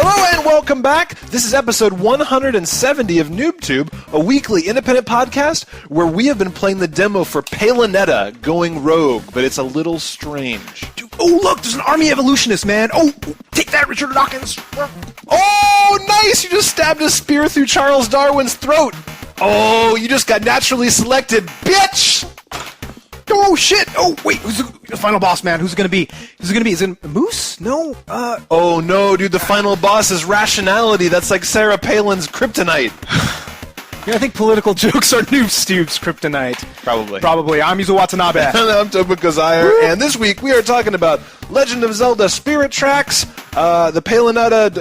Hello and welcome back. This is episode 170 of NooBTooB, a weekly independent podcast where we have been playing the demo for Bayonetta going rogue, but it's a little strange. Dude, oh, look, there's an army evolutionist, man. Oh, take that, Richard Dawkins. Oh, nice! You just stabbed a spear through Charles Darwin's throat. Oh, you just got naturally selected, bitch! Oh, shit. Oh, wait, who's the final boss, man? Who's it going to be? Who's it going to be? Is it Moose? No? Oh, no, dude, the final boss is rationality. That's like Sarah Palin's kryptonite. Yeah, I think political jokes are NooBToob's kryptonite. Probably. I'm Yuzo Watanabe. And I'm Toba Kazire. And this week we are talking about Legend of Zelda Spirit Tracks, the Bayonetta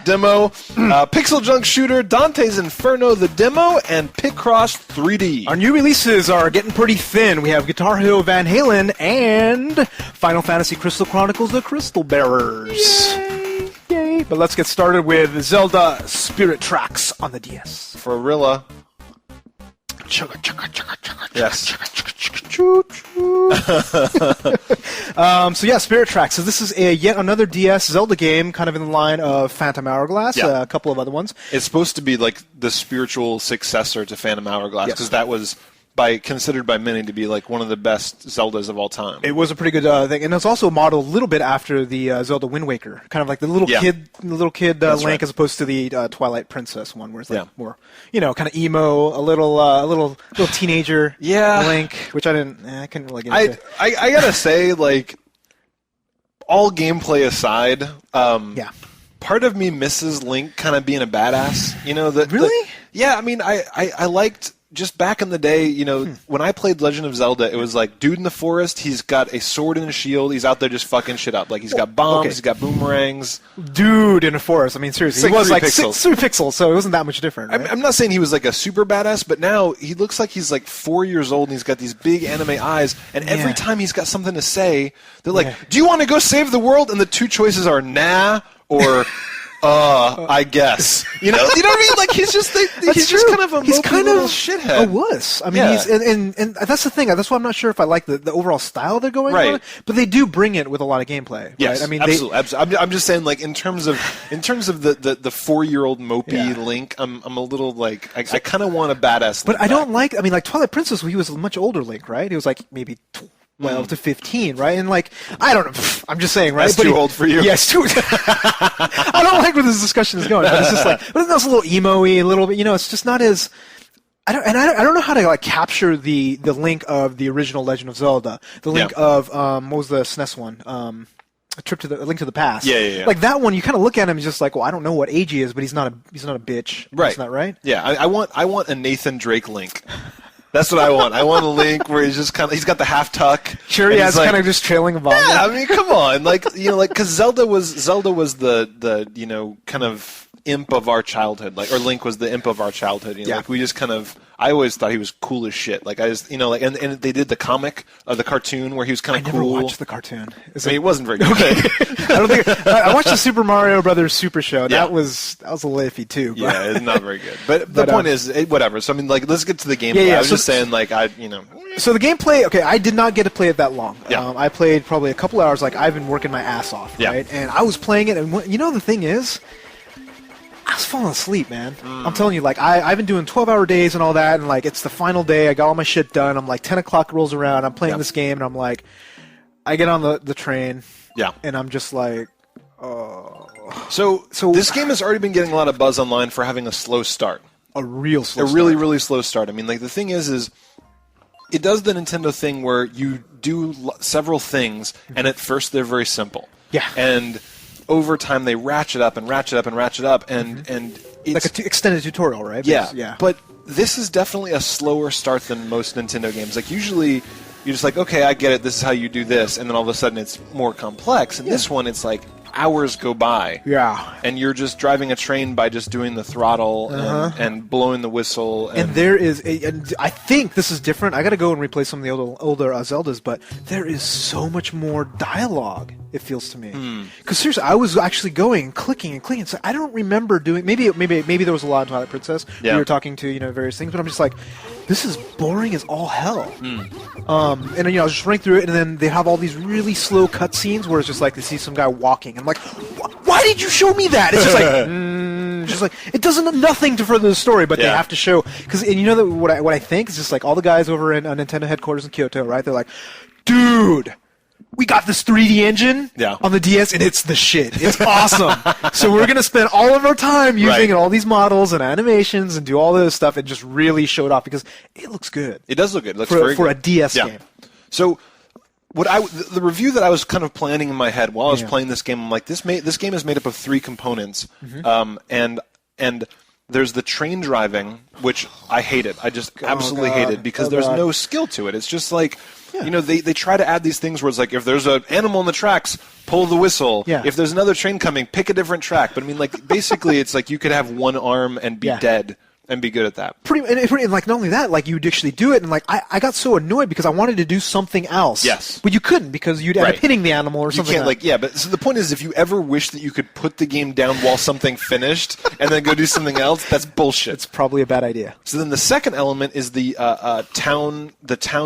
Demo, Pixeljunk Shooter, Dante's Inferno, the demo, and Picross 3D. Our new releases are getting pretty thin. We have Guitar Hero Van Halen and Final Fantasy Crystal Chronicles, the Crystal Bearers. Yay! But let's get started with Zelda Spirit Tracks on the DS. For Rilla. Yes. So yeah, Spirit Tracks. So this is yet another DS Zelda game, kind of in the line of Phantom Hourglass, a couple of other ones. It's supposed to be like the spiritual successor to Phantom Hourglass, because that was considered by many to be like one of the best Zeldas of all time. It was a pretty good thing, and it's also modeled a little bit after the Zelda Wind Waker, kind of like the little kid Link, right, as opposed to the Twilight Princess one, where it's like more, kind of emo, a little teenager Link, which I couldn't really get into. I gotta say, like, all gameplay aside, part of me misses Link kind of being a badass. Really? I mean, I liked. Just back in the day, when I played Legend of Zelda, it was like, dude in the forest, he's got a sword and a shield, he's out there just fucking shit up. Like, he's got bombs, he's got boomerangs. Dude in a forest, I mean, seriously, he was like 3 pixels, so it wasn't that much different, right? I'm not saying he was like a super badass, but now he looks like he's like 4 years old, and he's got these big anime eyes, and every time he's got something to say, they're like, do you want to go save the world? And the two choices are nah, or... I guess. You know what I mean? Like, he's just kind of a mopey little shithead. A wuss. I mean, he's and that's the thing. That's why I'm not sure if I like the overall style they're going on. But they do bring it with a lot of gameplay. Yes, right? I mean, absolutely. I'm just saying, like, in terms of the 4-year-old mopey Link, I'm a little like I kind of want a badass. But I don't like. I mean, like Twilight Princess, he was a much older Link, right? He was like maybe 12 to 15, right? And like, I don't know. I'm just saying, right? That's too old for you. Yes, too. I don't like where this discussion is going. But it's just like, but it's a little emo-y, a little bit. It's just not as. I don't know how to like capture the Link of the original Legend of Zelda, the Link of what was the SNES one? A Link to the Past. Yeah. Like that one, you kind of look at him and just like, well, I don't know what age he is, but he's not a bitch. Right. Isn't that right? Yeah, I want a Nathan Drake Link. That's what I want. I want a Link where he's just he's got the half tuck. Sure, yeah, it's kind of just trailing above. Yeah, I mean, come on, because Zelda was the kind of imp of our childhood, or Link was the imp of our childhood. Like we just kind of. I always thought he was cool as shit. Like I just, and they did the comic of the cartoon where he was kind of cool. I never watched the cartoon. It wasn't very good. Okay. I don't think I watched the Super Mario Brothers Super Show. That was a little iffy too. Yeah, it's not very good. But the point is, whatever. So I mean, like, let's get to the gameplay. I was just saying, like, So the gameplay, okay, I did not get to play it that long. Yeah. I played probably a couple hours. Like I've been working my ass off, right? And I was playing it, and the thing is. I was falling asleep, man. I'm telling you, like, I've been doing 12-hour days and all that, and, like, it's the final day. I got all my shit done. I'm, like, 10 o'clock rolls around. I'm playing this game, and I'm, like, I get on the train. Yeah. And I'm just, like, oh. So this game has already been getting a lot of buzz online for having a slow start. A real slow start. A really, really slow start. I mean, like, the thing is it does the Nintendo thing where you do several things, and at first they're very simple. Yeah. And over time they ratchet up and ratchet up and ratchet up, and it's like an extended tutorial, right? Yeah. But this is definitely a slower start than most Nintendo games. Like, usually you're just like, okay, I get it, this is how you do this, and then all of a sudden it's more complex. And this one, it's like hours go by. Yeah. And you're just driving a train by just doing the throttle and blowing the whistle. And there is and I think this is different. I got to go and replay some of the older Zeldas, but there is so much more dialogue, it feels to me. Because seriously, I was actually clicking. So I don't remember doing. Maybe there was a lot in Twilight Princess. Yeah. We were talking to various things, but I'm just like, this is boring as all hell. And I was just running through it, and then they have all these really slow cutscenes where it's just like they see some guy walking. I'm like, why did you show me that? It's just like, it doesn't nothing to further the story, but they have to show, because you know what I think is just like all the guys over in Nintendo headquarters in Kyoto, right? They're like, dude, we got this 3D engine on the DS, and it's the shit. It's awesome. So we're going to spend all of our time using all these models and animations and do all this stuff and just really show it off because it looks good. It does look good. It looks for very good. a DS game. So the review that I was kind of planning in my head while I was playing this game, I'm like, this game is made up of 3 components, and there's the train driving, which I hated. I just absolutely hated because there's no skill to it. It's just like, you know, they try to add these things where it's like, if there's an animal in the tracks, pull the whistle. Yeah. If there's another train coming, pick a different track. But I mean, like, basically, it's like you could have one arm and be dead and be good at that. And like, not only that, like, you'd actually do it, and like, I got so annoyed because I wanted to do something else. Yes. But you couldn't because you'd end up hitting the animal or something. You can't, like, but so the point is, if you ever wish that you could put the game down while something finished and then go do something else, that's bullshit. It's probably a bad idea. So then the second element is the town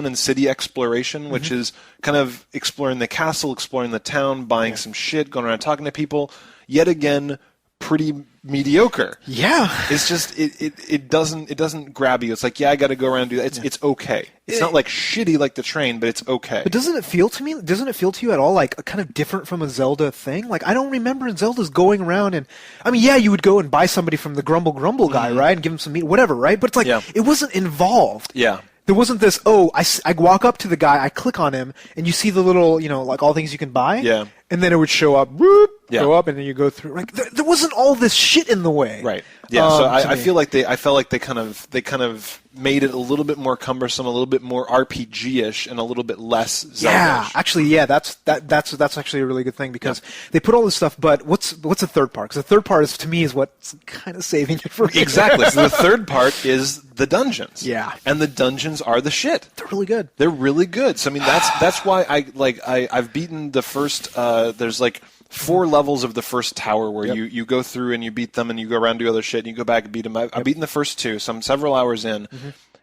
and city exploration, which is kind of exploring the castle, exploring the town, buying some shit, going around talking to people. Yet again, pretty mediocre. Yeah. It's just it doesn't grab you. It's like, I got to go around and do that. It's okay. It's not like shitty like the train, but it's okay. But doesn't it feel to you at all like kind of different from a Zelda thing? Like, I don't remember Zelda's going around and, I mean, you would go and buy somebody from the Grumble guy, right? And give him some meat, whatever, right? But it's like, it wasn't involved. Yeah. There wasn't this, I walk up to the guy, I click on him, and you see the little, like all things you can buy. Yeah. And then it would show up, go up, and then you go through. Like, there wasn't all this shit in the way. Right. Yeah. So I felt like they kind of made it a little bit more cumbersome, a little bit more RPG-ish, and a little bit less Zelda-ish. Yeah, actually, that's actually a really good thing because they put all this stuff. But what's the third part? Because the third part is, to me, is what's kind of saving it for me. Exactly. So the third part is the dungeons. Yeah. And the dungeons are the shit. They're really good. They're really good. So I mean, that's why I've beaten the first. There's like 4 levels of the first tower where you go through and you beat them and you go around and do other shit and you go back and beat them. I've beaten the first 2, so I'm several hours in.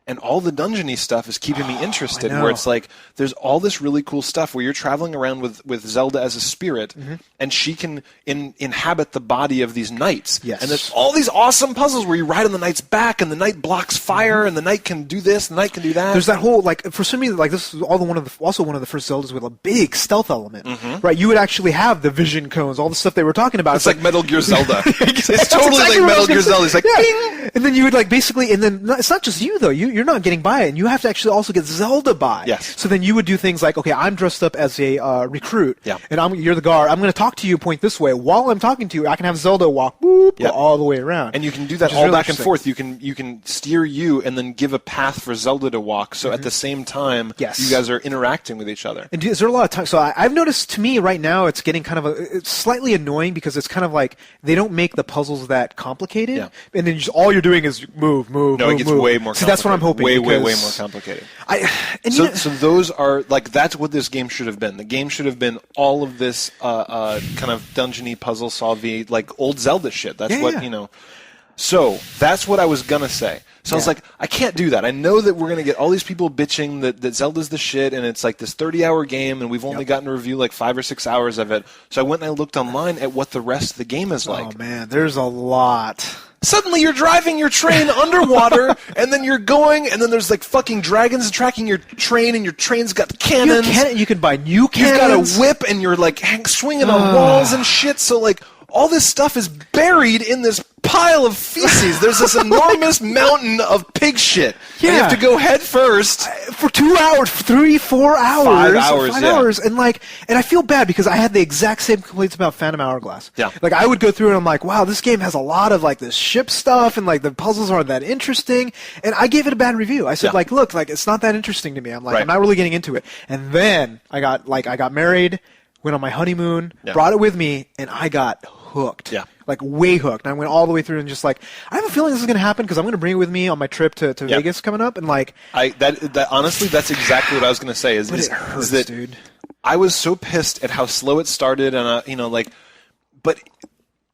And all the dungeony stuff is keeping me interested, where it's like there's all this really cool stuff where you're traveling around with Zelda as a spirit, and she can inhabit the body of these knights. Yes. And there's all these awesome puzzles where you ride on the knight's back, and the knight blocks fire, and the knight can do this, and the knight can do that. There's that whole, like, for some reason, like, this is also one of the first Zeldas with a big stealth element, right? You would actually have the vision cones, all the stuff they were talking about. It's like Metal Gear Zelda. It's totally like Metal Gear Zelda. It's like, ding! And then you would, like, basically, and then it's not just you, though. You're not getting by it, and you have to actually also get Zelda by. Yes. So then you would do things like, okay, I'm dressed up as a recruit, and you're the guard. I'm going to talk to you, point this way. While I'm talking to you, I can have Zelda walk go all the way around. And you can do that all back and forth. You can steer you and then give a path for Zelda to walk. So at the same time, you guys are interacting with each other. And is there a lot of time? So I've noticed, to me right now, it's getting kind of it's slightly annoying because it's kind of like they don't make the puzzles that complicated, and then all you're doing is move. No, it gets way more complicated. See, that's what I'm hoping. Way more complicated. So those are, like, that's what this game should have been. The game should have been all of this kind of dungeony puzzle solvey, like old Zelda shit. That's So that's what I was gonna say. So I was like, I can't do that. I know that we're gonna get all these people bitching that Zelda's the shit, and it's like this 30-hour game, and we've only gotten to review like 5 or 6 hours of it. So I went and I looked online at what the rest of the game is like. Oh man, there's a lot. Suddenly you're driving your train underwater, and then you're going, and then there's like fucking dragons tracking your train, and your train's got cannons. You can buy new cannons. You've got a whip, and you're like swinging on walls and shit. So like all this stuff is buried in this pile of feces. There's this enormous mountain of pig shit. Yeah. And you have to go head first. For 2 hours, 3, 4 hours. 5 hours, 5 hours. And I feel bad because I had the exact same complaints about Phantom Hourglass. Yeah. Like, I would go through and I'm like, wow, this game has a lot of, like, this ship stuff and, like, the puzzles aren't that interesting. And I gave it a bad review. I said, look, it's not that interesting to me. I'm like, I'm not really getting into it. And then I got married, went on my honeymoon, brought it with me, and I got hooked. Yeah. Like, way hooked. And I went all the way through and just like, I have a feeling this is going to happen because I'm going to bring it with me on my trip to Vegas coming up. And like, that honestly, that's exactly what I was going to say. It hurts, that dude. I was so pissed at how slow it started, and but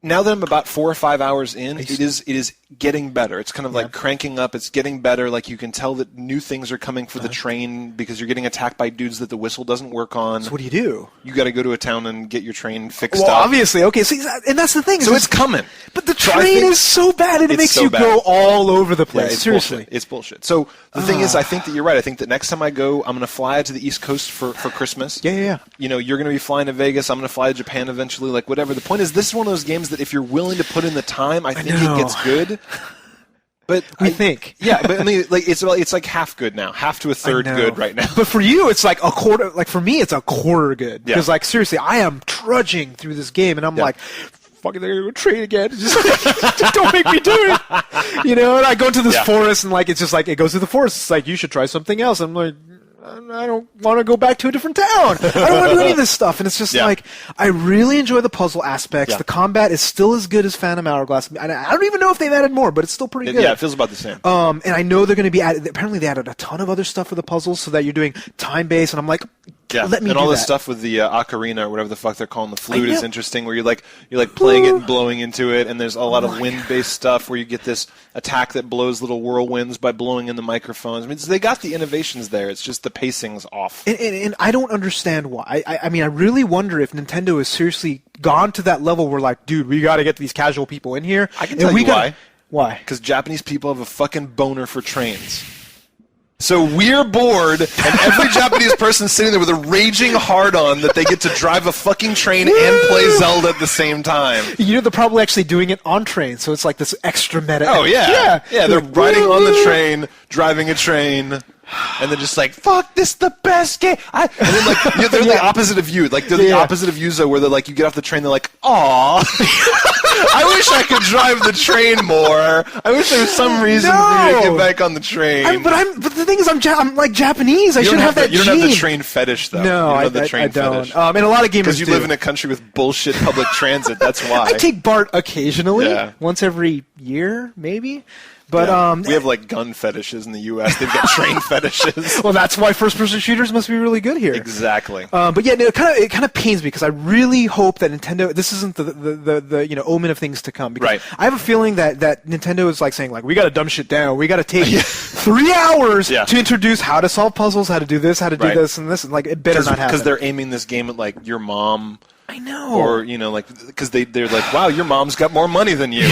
now that I'm about 4 or 5 hours in, it is getting better. It's kind of like cranking up. It's getting better. Like you can tell that new things are coming for the train because you're getting attacked by dudes that the whistle doesn't work on. So what do? You got to go to a town and get your train fixed well, up. Obviously. Okay, so, and that's the thing. So it's coming. But the train is so bad, and it makes you go all over the place. Yeah, it's Seriously. Bullshit. It's bullshit. So the thing is, I think that you're right. I think that next time I go, I'm going to fly to the East Coast for Christmas. Yeah. You know, you're going to be flying to Vegas. I'm going to fly to Japan eventually. Like, whatever. The point is, this is one of those games that if you're willing to put in the time, I think it gets good. But I think. Yeah, but I mean, like it's like half good now, half to a third good right now. But for you, it's like a quarter. Like for me, it's a quarter good because, Yeah. like, seriously, I am trudging through this game, and I'm like, "Fucking, they're gonna go train again! Just don't make me do it." You know, and I go into this forest, and like, it's just like it goes to the forest. It's like you should try something else. I'm like, I don't want to go back to a different town. I don't want to do any of this stuff. And it's just like, I really enjoy the puzzle aspects. Yeah. The combat is still as good as Phantom Hourglass. And I don't even know if they've added more, but it's still pretty good. Yeah, it feels about the same. And I know they're going to be added. Apparently, they added a ton of other stuff for the puzzles so that you're doing time-based. And I'm like, let me and do all that. this stuff with the ocarina or whatever the fuck they're calling the flute is interesting, where you're like playing it and blowing into it, and there's a lot of wind-based stuff where you get this attack that blows little whirlwinds by blowing in the microphones. I mean, they got the innovations there. It's just the pacing's off. And I don't understand why. I mean, I really wonder if Nintendo has seriously gone to that level where, like, dude, we got to get these casual people in here. I can tell you why. Why? Because Japanese people have a fucking boner for trains. So we're bored, and every Japanese person sitting there with a raging hard-on that they get to drive a fucking train and play Zelda at the same time. You know, they're probably actually doing it on trains, so it's like this extra meta. Oh, yeah. Yeah, they're like, riding on the train, driving a train, and they're just like, fuck, this is the best game. And then, like, they're the opposite of you. Like, they're the opposite of Yuzo, where they're like, you get off the train, they're like, aw. I wish I could drive the train more. I wish there was some reason for me to get back on the train. But the thing is, I'm like Japanese. I should have that You don't gene. have the train fetish, though. No, you don't have the train I don't. fetish. And a lot of gamers Because you live in a country with bullshit public transit. That's why. I take BART occasionally, Yeah. once every year, maybe. But we have like gun fetishes in the U.S. They've got train fetishes. Well, that's why first-person shooters must be really good here. Exactly. But yeah, no, it kind of pains me because I really hope that Nintendo. This isn't the omen of things to come. Because Right. I have a feeling that Nintendo is like saying, like, we got to dumb shit down. We got to take 3 hours to introduce how to solve puzzles, how to do this, how to do this, and like, it better not happen. Because they're aiming this game at like your mom. I know. Or, like, because they're like, wow, your mom's got more money than you.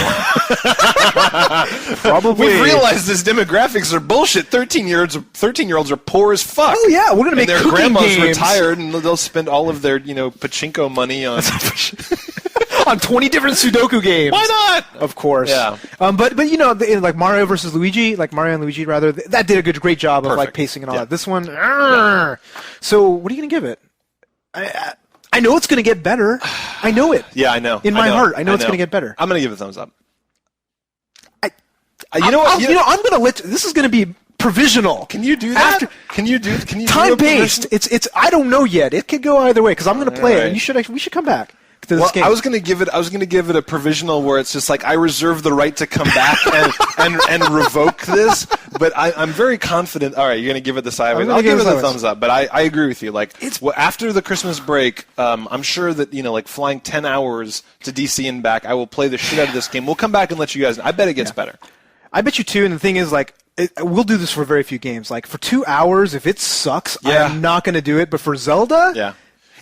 Probably. We've realized this demographics are bullshit. 13-year-olds are poor as fuck. Oh, yeah, we're going to make their cooking grandma's games. retired, and they'll spend all of their, pachinko money on... on 20 different Sudoku games. Why not? Of course. Yeah. But like Mario versus Luigi, like Mario and Luigi rather, that did a great job of like pacing and all that. This one, So what are you gonna give it? I know it's gonna get better. I know it. Yeah, I know. In my heart, I know it's gonna get better. I'm gonna give it a thumbs up. I'm gonna let. This is gonna be provisional. Can you do that? Can you do time based? It's. I don't know yet. It could go either way because I'm gonna play it, and we should come back. Well, I was going to give it a provisional where it's just like I reserve the right to come back and revoke this, but I'm very confident. All right, you're going to give it the sideways. I'll give it a thumbs up, but I agree with you. Like after the Christmas break, I'm sure that like flying 10 hours to DC and back, I will play the shit out of this game. We'll come back and let you guys know. I bet it gets better. I bet you too. And the thing is, like, we'll do this for very few games. Like for 2 hours, if it sucks, I'm not going to do it. But for Zelda, yeah.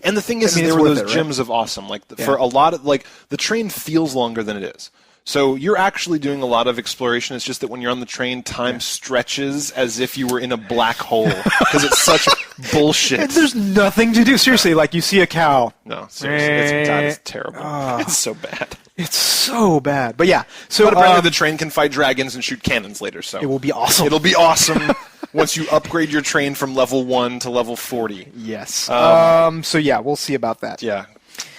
And the thing is, there were those gems of awesome. Like for a lot of the train feels longer than it is. So you're actually doing a lot of exploration. It's just that when you're on the train, time stretches as if you were in a black hole because it's such bullshit. And there's nothing to do. Seriously, like you see a cow. No, seriously, it's terrible. It's so bad. It's so bad. But yeah. So but apparently the train can fight dragons and shoot cannons later. So it will be awesome. It'll be awesome. Once you upgrade your train from level 1 to level 40. Yes. So yeah, we'll see about that. Yeah.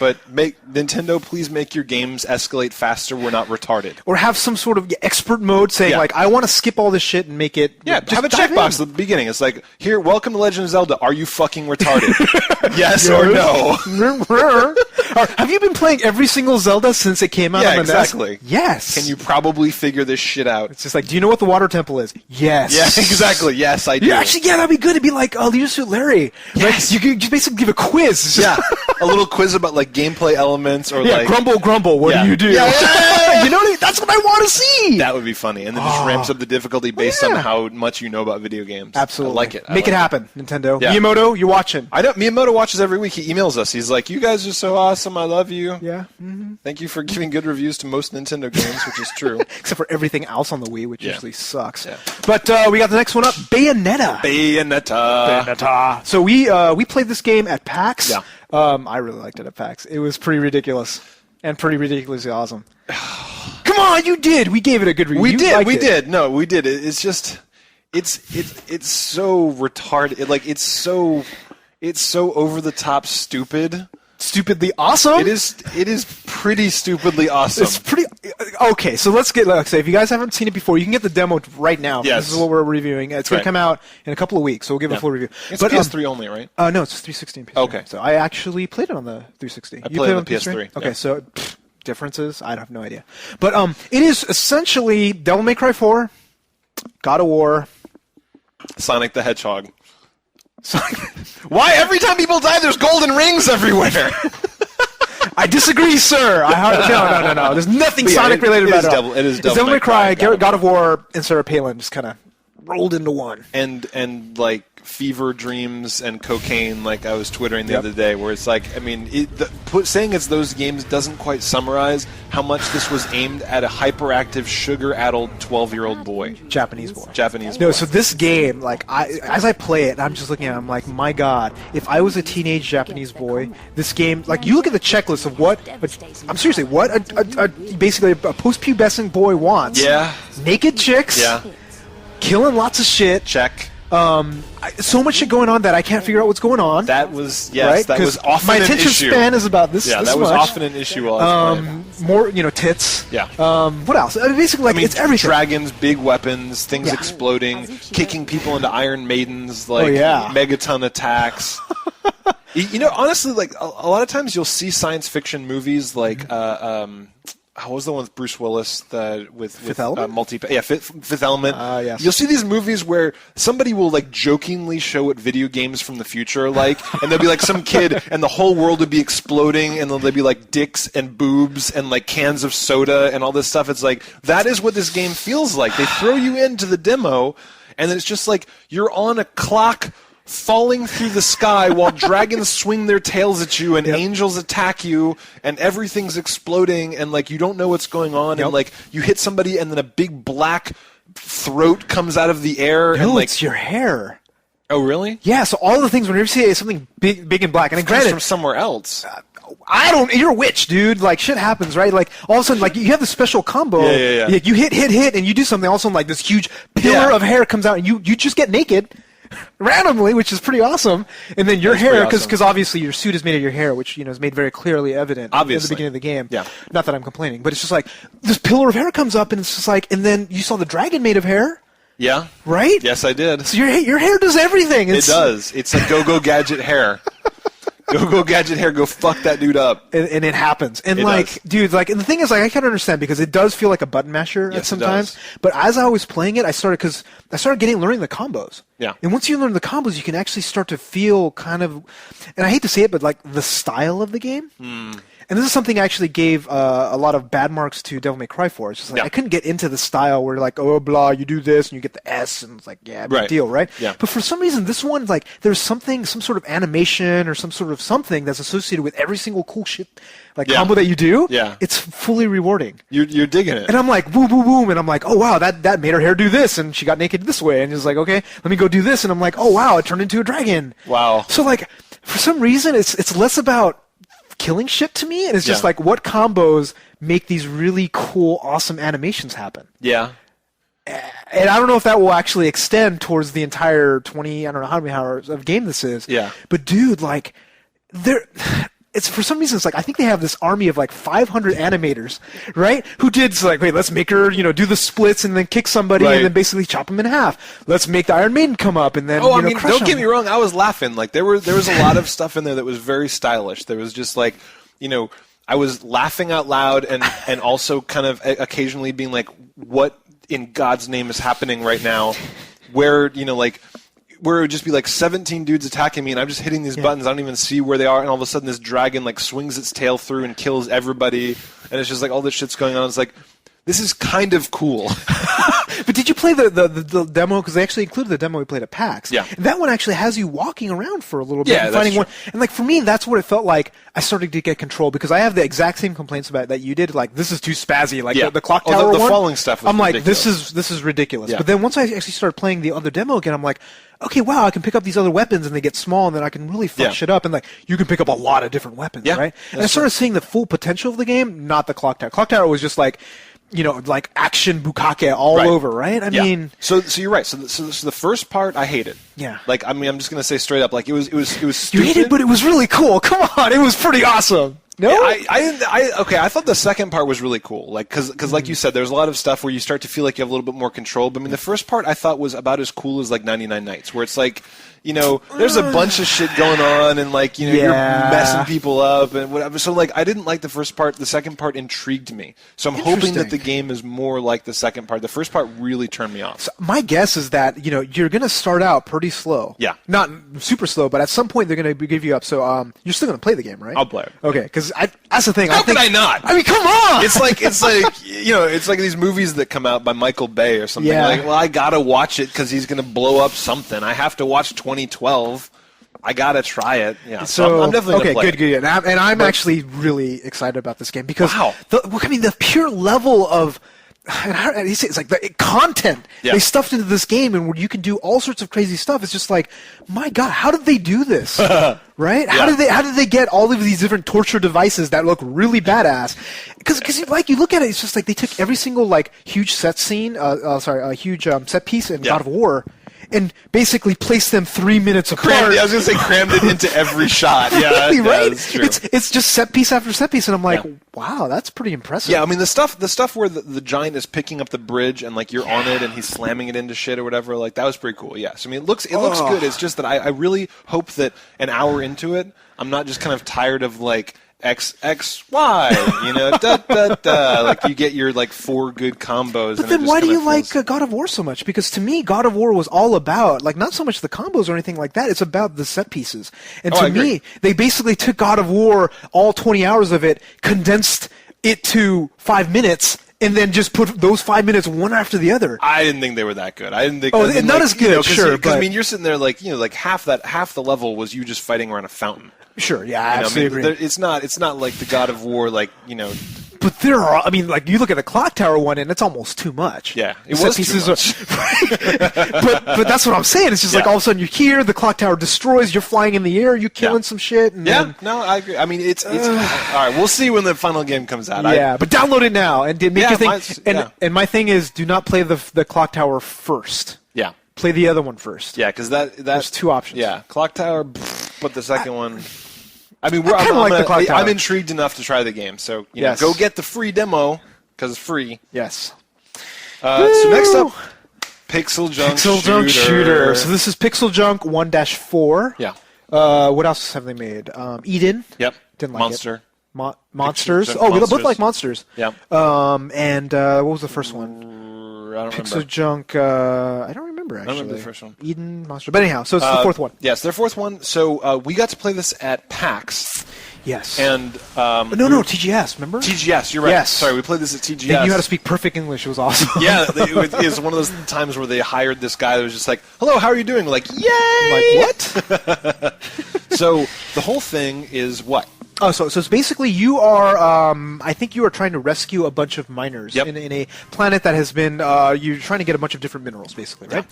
But Nintendo, please make your games escalate faster. We're not retarded. Or have some sort of expert mode saying, like, I want to skip all this shit and make it... Yeah, have a checkbox at the beginning. It's like, here, welcome to Legend of Zelda. Are you fucking retarded? Yes or no? Have you been playing every single Zelda since it came out on the NES? Exactly. Yes. Can you probably figure this shit out? It's just like, do you know what the water temple is? Yes. Yeah, exactly. Yes, I do. Yeah, actually, that'd be good. It'd be like, Leisure Suit Larry. Yes. Like, you could just basically give a quiz. Yeah. A little quiz about, like, gameplay elements or, like... Grumble, what do you do? Yeah, Yeah, you know what I mean? That's what I want to see. That would be funny, and then just ramps up the difficulty based on how much you know about video games. Absolutely, I like it. Make it happen, Nintendo. Yeah. Miyamoto, you're watching. I know Miyamoto watches every week. He emails us. He's like, "You guys are so awesome. I love you. Yeah. Thank you for giving good reviews to most Nintendo games," which is true. Except for everything else on the Wii, which usually sucks. Yeah. But we got the next one up, Bayonetta. Bayonetta. So we played this game at PAX. Yeah. I really liked it at PAX. It was pretty ridiculous and pretty ridiculously awesome. Come on, you did. We gave it a good review. We did. No, we did. It's just, it's so retarded. It's so over the top stupid. Stupidly awesome. It is pretty stupidly awesome. It's pretty okay. So let's get. Like, if you guys haven't seen it before, you can get the demo right now. Yes. This is what we're reviewing. It's going to come out in a couple of weeks, so we'll give a full review. It's PS3 only, right? No, it's 360 and PS3. Okay. So I actually played it on the 360. I played it on the PS3. Okay, so differences, I have no idea. But it is essentially Devil May Cry 4, God of War, Sonic the Hedgehog. Why every time people die, there's golden rings everywhere? I disagree, sir. No. There's nothing Sonic related about it. It is Devil May Cry, God of War, and Sarah Palin just kind of rolled into one. And like fever dreams and cocaine, like I was twittering the other day, where it's like, I mean, saying it's those games doesn't quite summarize how much this was aimed at a hyperactive, sugar-addled 12-year-old boy. Japanese boy. No, so this game, like, as I play it, I'm just looking at it, I'm like, my God, if I was a teenage Japanese boy, this game, like, you look at the checklist of what, I'm seriously, what basically a post-pubescent boy wants. Yeah. Naked chicks. Yeah. Killing lots of shit. Check. So much shit going on that I can't figure out what's going on. That was right? That was often my an attention issue. span is about this. Yeah, this that was much. often an issue while I was playing. More, tits. Yeah. What else? Basically, like, it's everything. Dragons, big weapons, things exploding, kicking people into Iron Maidens, like megaton attacks. You know, honestly, like a lot of times you'll see science fiction movies like. What was the one with Bruce Willis? With Fifth Element? Fifth Element. Yes. You'll see these movies where somebody will like jokingly show what video games from the future are like, and there'll be like some kid, and the whole world would be exploding, and there'll be like dicks and boobs and like cans of soda and all this stuff. It's like that is what this game feels like. They throw you into the demo, and then it's just like you're on a clock falling through the sky while dragons swing their tails at you and angels attack you and everything's exploding and like you don't know what's going on and like you hit somebody and then a big black throat comes out of the air and like it's your hair. Oh really? Yeah, so all the things whenever you see something big and black, and granted from somewhere else. You're a witch, dude. Like, shit happens, right? Like, all of a sudden, like, you have the special combo. Yeah. Like, you hit, and you do something. All of a sudden, like, this huge pillar of hair comes out, and you just get naked. Randomly, which is pretty awesome, and then your hair, because obviously your suit is made of your hair, which is made very clearly evident at the beginning of the game. Yeah. Not that I'm complaining, but it's just like this pillar of hair comes up, and it's just like, and then you saw the dragon made of hair. Yeah. Right. Yes, I did. So your hair does everything. It does. It's a go gadget hair. Go gadget hair, go fuck that dude up. And it happens. And dude, like, and the thing is, like, I can't understand because it does feel like a button masher at sometimes. But as I was playing it, I started learning the combos. Yeah. And once you learn the combos, you can actually start to feel kind of, and I hate to say it, but like the style of the game. And this is something I actually gave a lot of bad marks to Devil May Cry 4. It's just like I couldn't get into the style where like, oh, blah, you do this and you get the S, and it's like, big deal, right? Yeah. But for some reason, this one, like, there's some sort of animation or some sort of something that's associated with every single cool shit, like combo that you do. Yeah. It's fully rewarding. You're digging it. And I'm like, boom, boom, boom, and I'm like, oh wow, that made her hair do this, and she got naked this way, and it's like, okay, let me go do this, and I'm like, oh wow, it turned into a dragon. Wow. So like, for some reason, it's less about killing shit to me, and it's just like what combos make these really cool, awesome animations happen. Yeah. And I don't know if that will actually extend towards the entire 20, I don't know how many hours of game this is. Yeah. But dude, like, it's for some reason, it's like, I think they have this army of like 500 animators, right? Who did, like, wait, let's make her, do the splits and then kick somebody and then basically chop them in half. Let's make the Iron Maiden come up and then, crush don't get me wrong, I was laughing. Like, there was a lot of stuff in there that was very stylish. There was just like, I was laughing out loud and also kind of occasionally being like, what in God's name is happening right now? Where, where it would just be like 17 dudes attacking me, and I'm just hitting these buttons. I don't even see where they are, and all of a sudden this dragon like swings its tail through and kills everybody, and it's just like all this shit's going on. It's like, this is kind of cool. But did you play the demo? Because they actually included the demo we played at PAX. Yeah. And that one actually has you walking around for a little bit Yeah, and that's finding true. one. And like for me, that's what it felt like. I started to get control because I have the exact same complaints about that you did. Like this is too spazzy. Like Yeah. the clock tower the one. falling stuff was I'm like ridiculous. this is ridiculous. Yeah. But then once I actually started playing the other demo again, I'm like, okay, wow, I can pick up these other weapons and they get small, and then I can really fuck Yeah. shit up. And like you can pick up a lot of different weapons, Yeah, right? And I that's started seeing the full potential of the game, not the clock tower. Clock tower was just like, like action bukkake all Right. over, right? I mean, so you're right. So the first part I hated. Yeah. Like I'm just gonna say straight up, like it was you stupid. hated, but it was really cool. Come on, it was pretty awesome. No, I thought the second part was really cool. Like because like you said, there's a lot of stuff where you start to feel like you have a little bit more control. But I mean, the first part I thought was about as cool as like 99 Nights, where it's like, there's a bunch of shit going on, and like you're messing people up and whatever. So like I didn't like the first part. The second part intrigued me. So I'm hoping that the game is more like the second part. The first part really turned me off. So my guess is that you're going to start out pretty slow. Yeah. Not super slow, but at some point they're going to give you up. So you're still going to play the game, right? I'll play it. Okay, because that's the thing. How could I not? I mean, come on. It's like it's like these movies that come out by Michael Bay or something. Yeah. Like, well, I gotta watch it because he's gonna blow up something. I have to watch 2012. I gotta try it. Yeah. So I'm definitely gonna play good. And I'm actually really excited about this game because Wow. the pure level of. And it's like the content they stuffed into this game, and where you can do all sorts of crazy stuff. It's just like, my God, how did they do this? Right? How did they get all of these different torture devices that look really badass? Because like you look at it, it's just like they took every single like huge set scene, huge set piece in God of War, and basically placed them 3 minutes apart. I was gonna say crammed it into every shot. Yeah, Really, right? That's true. It's just set piece after set piece, and I'm like, wow, that's pretty impressive. Yeah, I mean the stuff where the giant is picking up the bridge and like you're on it and he's slamming it into shit or whatever, like that was pretty cool. Yes, I mean it looks good. It's just that I really hope that an hour into it, I'm not just kind of tired of like X Y, like you get your like 4 good combos. But then why do you like God of War so much? Because to me, God of War was all about like not so much the combos or anything like that. It's about the set pieces. And to me, they basically took God of War, all 20 hours of it, condensed it to 5 minutes. And then just put those 5 minutes one after the other. I didn't think they were that good. I didn't think. Not as good, sure. Because I mean, you're sitting there like like half the level was you just fighting around a fountain. Sure, yeah, I absolutely agree. It's not like the God of War, like But there are, I mean, like you look at the clock tower one, and it's almost too much. Yeah, it was too much. But that's what I'm saying. It's just like all of a sudden you're here, the clock tower destroys, you're flying in the air, you're killing some shit. And then, no, I agree. I mean, it's all right. We'll see when the final game comes out. But download it now and make your thing. And my thing is, do not play the clock tower first. Yeah, play the other one first. Yeah, because there's 2 options. Yeah, clock tower, but the second one. I mean, I'm intrigued enough to try the game, so go get the free demo because it's free. Yes. So next up, Pixeljunk Shooter. So this is Pixeljunk 1-4. Yeah. What else have they made? Eden. Yep. Didn't like Monster. it. Monsters. Pixeljunk We both like Monsters. Yeah. And what was the first one? I don't remember. Pixeljunk. I don't remember actually. I remember the first one. Eden, Monster. But anyhow, so it's the 4th one. Yes, their 4th one. So we got to play this at PAX. Yes. And no, TGS. Remember? TGS. You're right. Yes. Sorry, we played this at TGS. They knew how to speak perfect English. It was awesome. Yeah, it was one of those times where they hired this guy that was just like, "Hello, how are you doing?" We're like, "Yay!" I'm like, what? So the whole thing is what? Oh, so it's basically you are. I think you are trying to rescue a bunch of miners in a planet that has been. You're trying to get a bunch of different minerals, basically, right?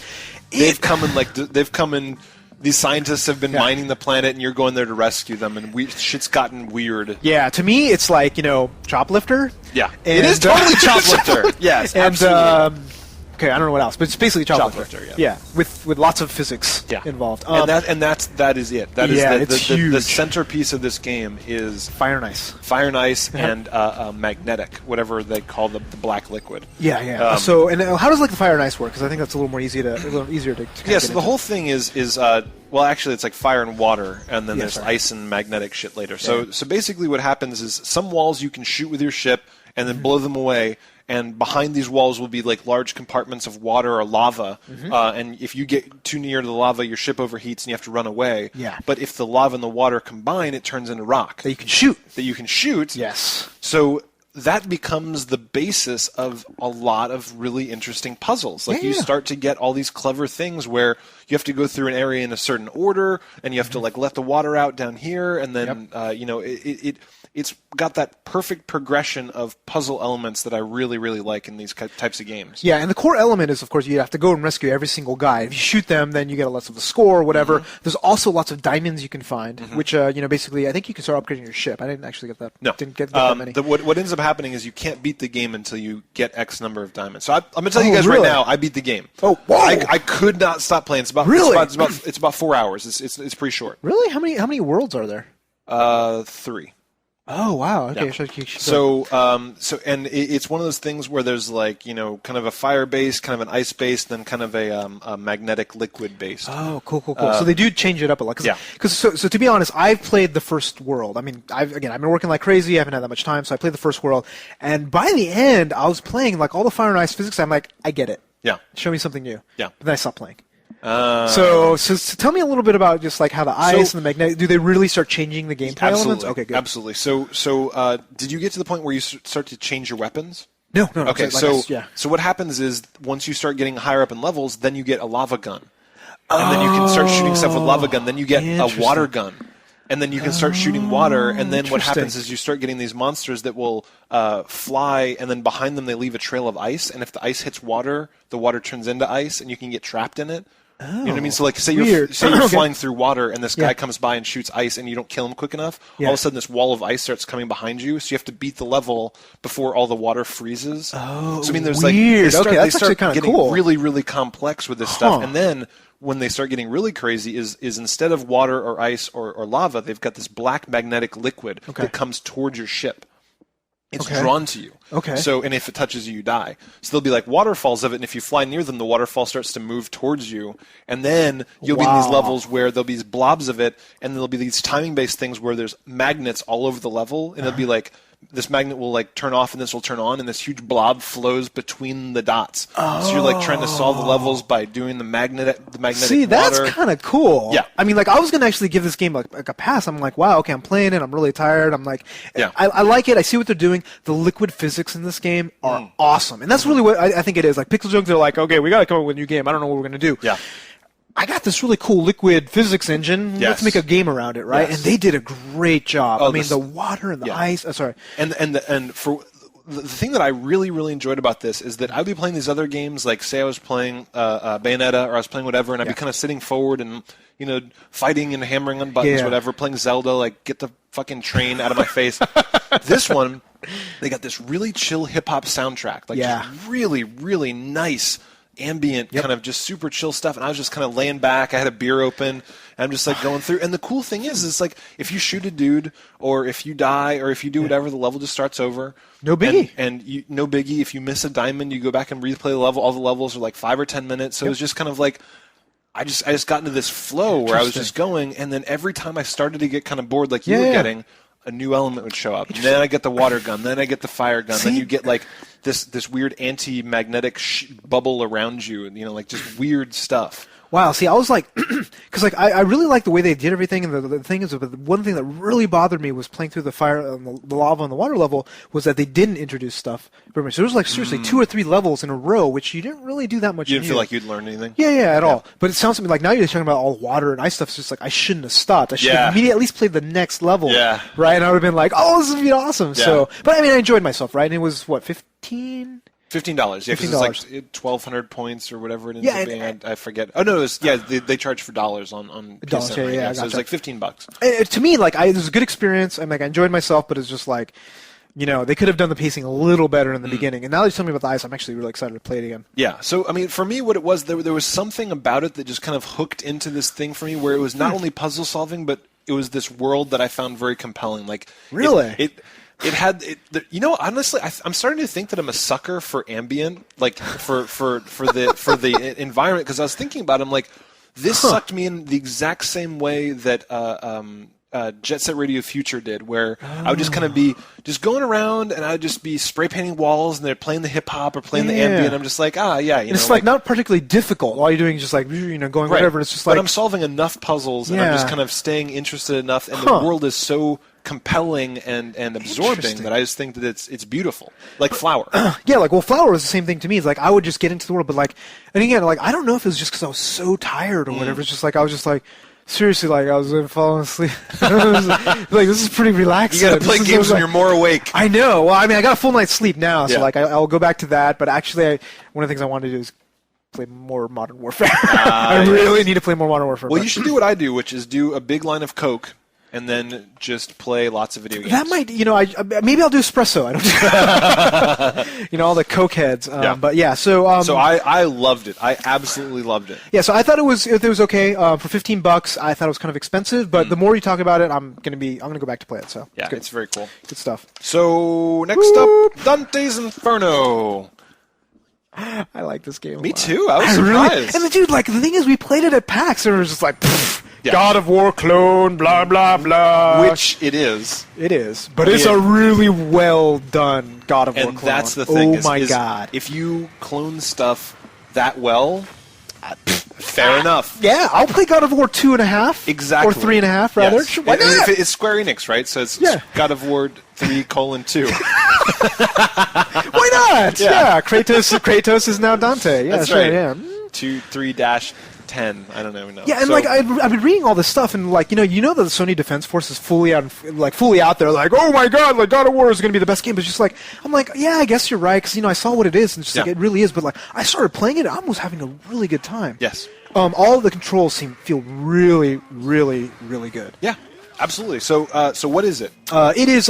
Yeah. They've come in. These scientists have been mining the planet, and you're going there to rescue them, and shit's gotten weird. Yeah, to me, it's like Choplifter. Yeah, and, it is totally Choplifter. Yes, and absolutely. Okay, I don't know what else, but it's basically Choplifter. Yeah, with lots of physics involved. And that is it. That is the centerpiece of this game is fire and ice. Fire and ice and magnetic, whatever they call the black liquid. Yeah. So, and how does the fire and ice work? Because I think that's a little easier to yeah. So the whole thing is well, actually, it's like fire and water, and then there's ice and magnetic shit later. So basically, what happens is some walls you can shoot with your ship and then blow them away. And behind these walls will be like large compartments of water or lava. And if you get too near to the lava, your ship overheats and you have to run away. Yeah. But if the lava and the water combine, it turns into rock. That you can shoot. Yes. So that becomes the basis of a lot of really interesting puzzles. Like you start to get all these clever things where you have to go through an area in a certain order, and you have to like let the water out down here, and then it's got that perfect progression of puzzle elements that I really, really like in these types of games. Yeah, and the core element is, of course, you have to go and rescue every single guy. If you shoot them, then you get less of a score or whatever. There's also lots of diamonds you can find, which, basically, I think you can start upgrading your ship. I didn't actually get that. No. Didn't get that many. What ends up happening is you can't beat the game until you get X number of diamonds. So I'm going to tell you guys right now, I beat the game. Oh, whoa! I could not stop playing. It's about 4 hours. It's pretty short. Really? How many worlds are there? 3. Oh wow! Okay, yeah. And it's one of those things where there's like kind of a fire base, kind of an ice base, then kind of a magnetic liquid base. Oh, cool. So they do change it up a lot. So to be honest, I've played the first world. I mean, I've been working like crazy. I haven't had that much time, so I played the first world. And by the end, I was playing like all the fire and ice physics. I'm like, I get it. Yeah. Show me something new. Yeah. But then I stopped playing. So tell me a little bit about just like how the ice and the magnetic. Do they really start changing the gameplay elements? Okay, good. Absolutely. So did you get to the point where you start to change your weapons? No. Okay, so what happens is once you start getting higher up in levels, then you get a lava gun, and then you can start shooting stuff with lava gun. Then you get a water gun. And then you can start shooting water, and then what happens is you start getting these monsters that will fly, and then behind them they leave a trail of ice, and if the ice hits water, the water turns into ice, and you can get trapped in it. Oh, you know what I mean? So, like, say you're flying through water, and this guy comes by and shoots ice, and you don't kill him quick enough. All of a sudden, this wall of ice starts coming behind you, so you have to beat the level before all the water freezes. Oh, so I mean, there's weird. like That's they start kind of getting cool. really, really complex with this stuff, and then when they start getting really crazy is instead of water or ice or lava, they've got this black magnetic liquid that comes towards your ship. It's drawn to you. Okay. So, and if it touches you, you die. So there'll be like waterfalls of it, and if you fly near them, the waterfall starts to move towards you, and then you'll be in these levels where there'll be these blobs of it, and there'll be these timing-based things where there's magnets all over the level, and it'll be like this magnet will like turn off and this will turn on, and this huge blob flows between the dots. So you're like trying to solve the levels by doing the magnetic See, that's kind of cool. Yeah. I mean, like, I was going to actually give this game like a pass. I'm like, wow, okay, I'm playing it. I'm really tired. I'm like, I like it. I see what they're doing. The liquid physics in this game are awesome. And that's really what I think it is. Like, Pixeljunk, they're like, okay, we got to come up with a new game. I don't know what we're going to do. Yeah. I got this really cool liquid physics engine. Let's make a game around it, right? And they did a great job. I mean, the water and the ice. Sorry. And for the thing that I really, really enjoyed about this is that I'd be playing these other games, like say I was playing Bayonetta or I was playing whatever, and I'd be kind of sitting forward and fighting and hammering on buttons, whatever, playing Zelda, like get the fucking train out of my face. This one, they got this really chill hip hop soundtrack, like just really, really nice. Ambient, kind of just super chill stuff, and I was just kind of laying back. I had a beer open, and I'm just like going through. And the cool thing is, it's like if you shoot a dude, or if you die, or if you do whatever, the level just starts over. No biggie. And no biggie. If you miss a diamond, you go back and replay the level. All the levels are like 5 or 10 minutes. So it was just kind of like I just got into this flow where I was just going, and then every time I started to get kind of bored, like you were getting, a new element would show up. And then I get the water gun, then I get the fire gun, then you get like this weird anti-magnetic bubble around you, and like just weird stuff. Wow. See, I was like, because like I really like the way they did everything, and the thing is, the one thing that really bothered me was playing through the fire, the lava, and the water level was that they didn't introduce stuff very much. So there was like seriously 2 or 3 levels in a row, which you didn't really do that much. You didn't feel like you'd learned anything. At all. But it sounds to me like now you're talking about all water and ice stuff. It's just like I shouldn't have stopped. I should have immediately at least played the next level. Yeah. Right. And I would have been like, oh, this would be awesome. Yeah. So, but I mean, I enjoyed myself. Right. And it was what, $15. $15, yeah, because it's like 1,200 points or whatever it ends up being. I forget. Oh no, it was, they charge for dollars on PSN right now, so it's like $15. To me, like, it was a good experience. I'm like, I enjoyed myself, but it's just like, they could have done the pacing a little better in the beginning. And now that you tell me about the ice, I'm actually really excited to play it again. Yeah. So I mean, for me, what it was, there was something about it that just kind of hooked into this thing for me, where it was not only puzzle solving, but it was this world that I found very compelling. Like, really, honestly, I'm starting to think that I'm a sucker for ambient, like for the environment. Because I was thinking about it, I'm like, this sucked me in the exact same way that Jet Set Radio Future did, where I would just kind of be just going around, and I would just be spray painting walls, and they're playing the hip hop or playing the ambient. I'm just like, it's like not particularly difficult. All you're doing is just like going whatever. It's just like, but I'm solving enough puzzles, and I'm just kind of staying interested enough, and the world is so compelling and absorbing that I just think that it's beautiful, like Flower. Yeah, like, well, Flower was the same thing to me. It's like I would just get into the world, but like, and again, like, I don't know if it was just because I was so tired or whatever. It's just like I was just like, seriously, like I was falling asleep. Like, this is pretty relaxing. You got to play games when you're more awake. I know. Well, I mean, I got a full night's sleep now, so Yeah. like I'll go back to that. But actually, one of the things I wanted to do is play more Modern Warfare. I really need to play more Modern Warfare. Well, you should do what I do, which is do a big line of Coke and then just play lots of video games. That might, maybe I'll do espresso. I don't, all the Coke heads. But yeah, so I loved it. I absolutely loved it. Yeah, so I thought it was okay for $15. I thought it was kind of expensive, but the more you talk about it, I'm gonna go back to play it. So Yeah, it's very cool. Good stuff. So next up, Dante's Inferno. I like this game. Me too. I was surprised. And dude, like the thing is, we played it at PAX, and it was just like, God of War clone, blah blah blah. Which it is. It is, but it's a really well done God of War clone. And that's the thing. Oh my god! If you clone stuff that well, fair enough. Yeah, I'll play God of War 2.5. Exactly. Or 3.5 rather. Yes. Why not? It's Square Enix, right? So it's God of War 3:2. Why not? Yeah. Kratos is now Dante. Yeah, That's sure, right. yeah. 3-10. I don't even know. Yeah, and like I've been reading all this stuff, and like that the Sony Defense Force is fully out there. Like, oh my god, like God of War is going to be the best game. But it's just like I'm like, yeah, I guess you're right because I saw what it is, and it's just like it really is. But like I started playing it, I was having a really good time. Yes. All of the controls feel really, really, really good. Yeah, absolutely. So what is it? It is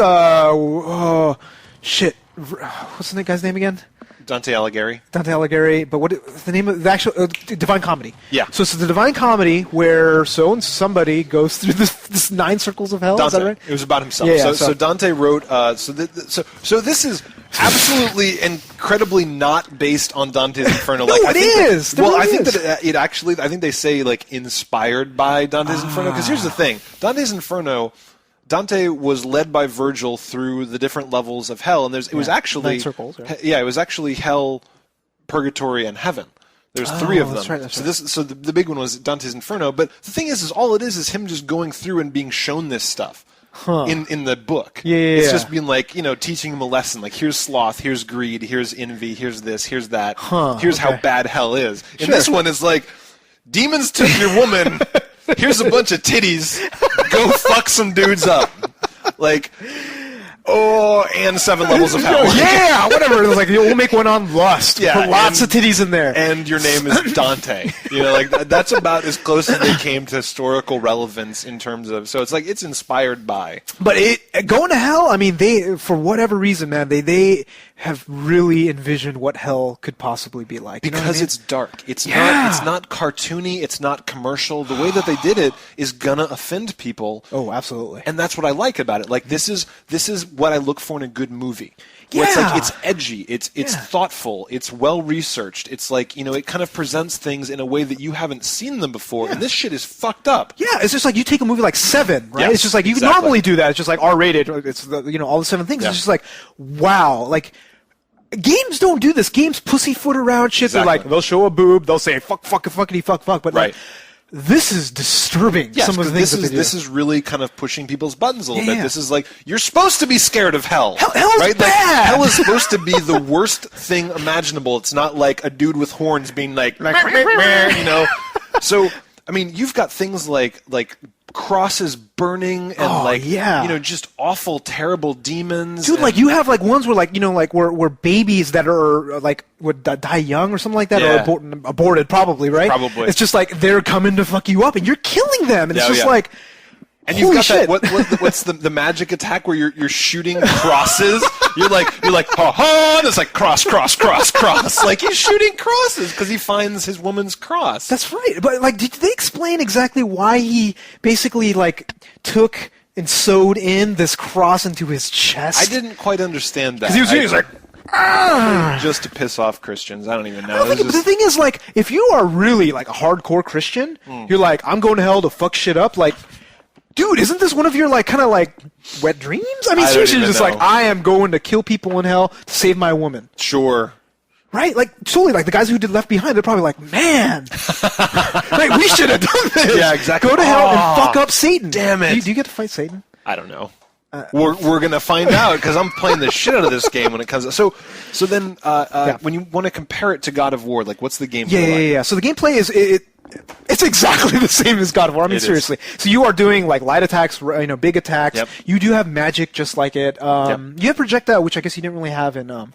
shit. What's the guy's name again? Dante Alighieri. Dante Alighieri, but what the name of the actual Divine Comedy? Yeah. So it's the Divine Comedy where somebody goes through this 9 circles of hell. Dante. Is that right? It was about himself. Yeah, so Dante wrote. So this is absolutely incredibly not based on Dante's Inferno. No, it is. I think that it actually. I think they say like inspired by Dante's Inferno because here's the thing: Dante's Inferno. Dante was led by Virgil through the different levels of hell, and it was actually 9 circles. Right? It was actually hell, purgatory, and heaven. There's 3 of them. That's right. So the big one was Dante's Inferno. But the thing is all it is him just going through and being shown this stuff in the book. Yeah. It's just being like teaching him a lesson. Like here's sloth, here's greed, here's envy, here's this, here's that. Here's how bad hell is. And this one is like demons took your woman. Here's a bunch of titties. Go fuck some dudes up. Like, and 7 levels of hell. Yeah, whatever. It was like we'll make one on Lust. Yeah, put lots of titties in there. And your name is Dante. That's about as close as they came to historical relevance in terms of. So it's like it's inspired by. But going to hell. I mean, they for whatever reason, man, they have really envisioned what hell could possibly be like. Because it's dark. It's not cartoony. It's not commercial. The way that they did it is gonna offend people. Oh, absolutely. And that's what I like about it. Like this is what I look for in a good movie. Where it's like it's edgy, it's thoughtful, it's well researched. It's like it kind of presents things in a way that you haven't seen them before, and this shit is fucked up. Yeah, it's just like you take a movie like Seven, right? Yes, it's just like you normally do that. It's just like R-rated. It's all the 7 things. Yeah. It's just like wow, like. Games don't do this. Games pussyfoot around shit. Exactly. They're like, they'll show a boob, they'll say fuckity fuck, but right. like, this is disturbing. Yes, some of the things this is really kind of pushing people's buttons a little bit. Yeah. This is like you're supposed to be scared of hell. Hell's right? bad. Like, hell is supposed to be the worst thing imaginable. It's not like a dude with horns being like So I mean, you've got things like crosses burning and just awful, terrible demons. Dude, like you have like ones where where babies that are like would die young or something like that or aborted probably, right? Probably. It's just like they're coming to fuck you up and you're killing them and it's just like. And you've got that. What's the magic attack where you're shooting crosses? you're like ha ha, and it's like cross. Like he's shooting crosses because he finds his woman's cross. That's right. But like, did they explain exactly why he basically like took and sewed in this cross into his chest? I didn't quite understand that. Because he was like. Just to piss off Christians. I don't even know. The thing is, like, if you are really like a hardcore Christian, you're like, I'm going to hell to fuck shit up. Like, dude, isn't this one of your like kind of like wet dreams? I mean, seriously, you're just like, I am going to kill people in hell to save my woman. Sure. Right? Like, totally. Like the guys who did Left Behind, they're probably like, man, like we should have done this. Yeah, exactly. Go to hell and fuck up Satan. Damn it. Do you get to fight Satan? I don't know. We're gonna find out because I'm playing the shit out of this game when it comes. So then when you want to compare it to God of War, like what's the gameplay? Yeah. So the gameplay is it's exactly the same as God of War. I mean, seriously. So you are doing like light attacks, big attacks. Yep. You do have magic just like it. Yep. You have projectile, which I guess you didn't really have in.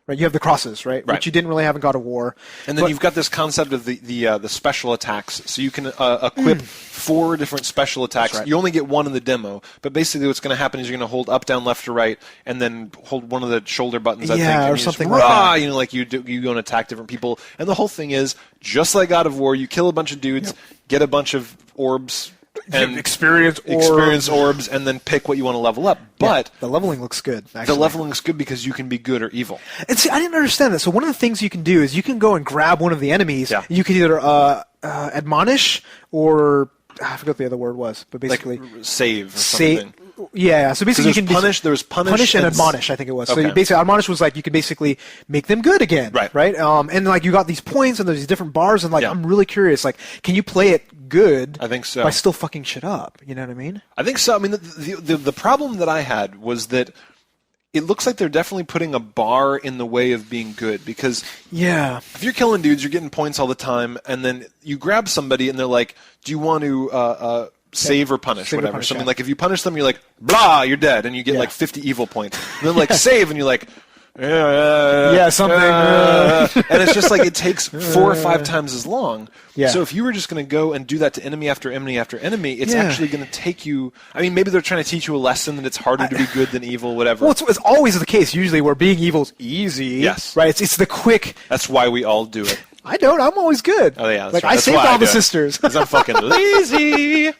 Right, you have the crosses, right? Which you didn't really have in God of War. And then you've got this concept of the special attacks. So you can equip 4 different special attacks. Right. You only get 1 in the demo, but basically what's going to happen is you're going to hold up, down, left, or right, and then hold one of the shoulder buttons. I think, or and something just, like that. Like you go and attack different people. And the whole thing is just like God of War. You kill a bunch of dudes, get a bunch of orbs. And experience orbs, and then pick what you want to level up. But the leveling looks good. Actually. The leveling looks good because you can be good or evil. And see, I didn't understand that. So one of the things you can do is you can go and grab one of the enemies. Yeah. You can either admonish or I forgot what the other word was, but basically like save or something. Yeah, so basically you can punish. There was punish and admonish. I think it was. Okay. So basically, admonish was like you could basically make them good again, right? And like you got these points and there's these different bars, and like I'm really curious, like, can you play it good? I think so. By still fucking shit up, you know what I mean? I think so. I mean, the problem that I had was that it looks like they're definitely putting a bar in the way of being good because if you're killing dudes, you're getting points all the time, and then you grab somebody and they're like, "Do you want to?" Save or punish, whatever. Something like if you punish them, you're like, blah, you're dead, and you get like 50 evil points. And then like save, and you're like, something. And it's just like it takes 4 or 5 times as long. Yeah. So if you were just going to go and do that to enemy after enemy after enemy, it's actually going to take you. I mean, maybe they're trying to teach you a lesson that it's harder to be good than evil, whatever. Well, it's always the case usually where being evil is easy. Yes. Right. It's the quick. That's why we all do it. I don't. I'm always good. Oh yeah, like right. I saved all the sisters because I'm fucking lazy.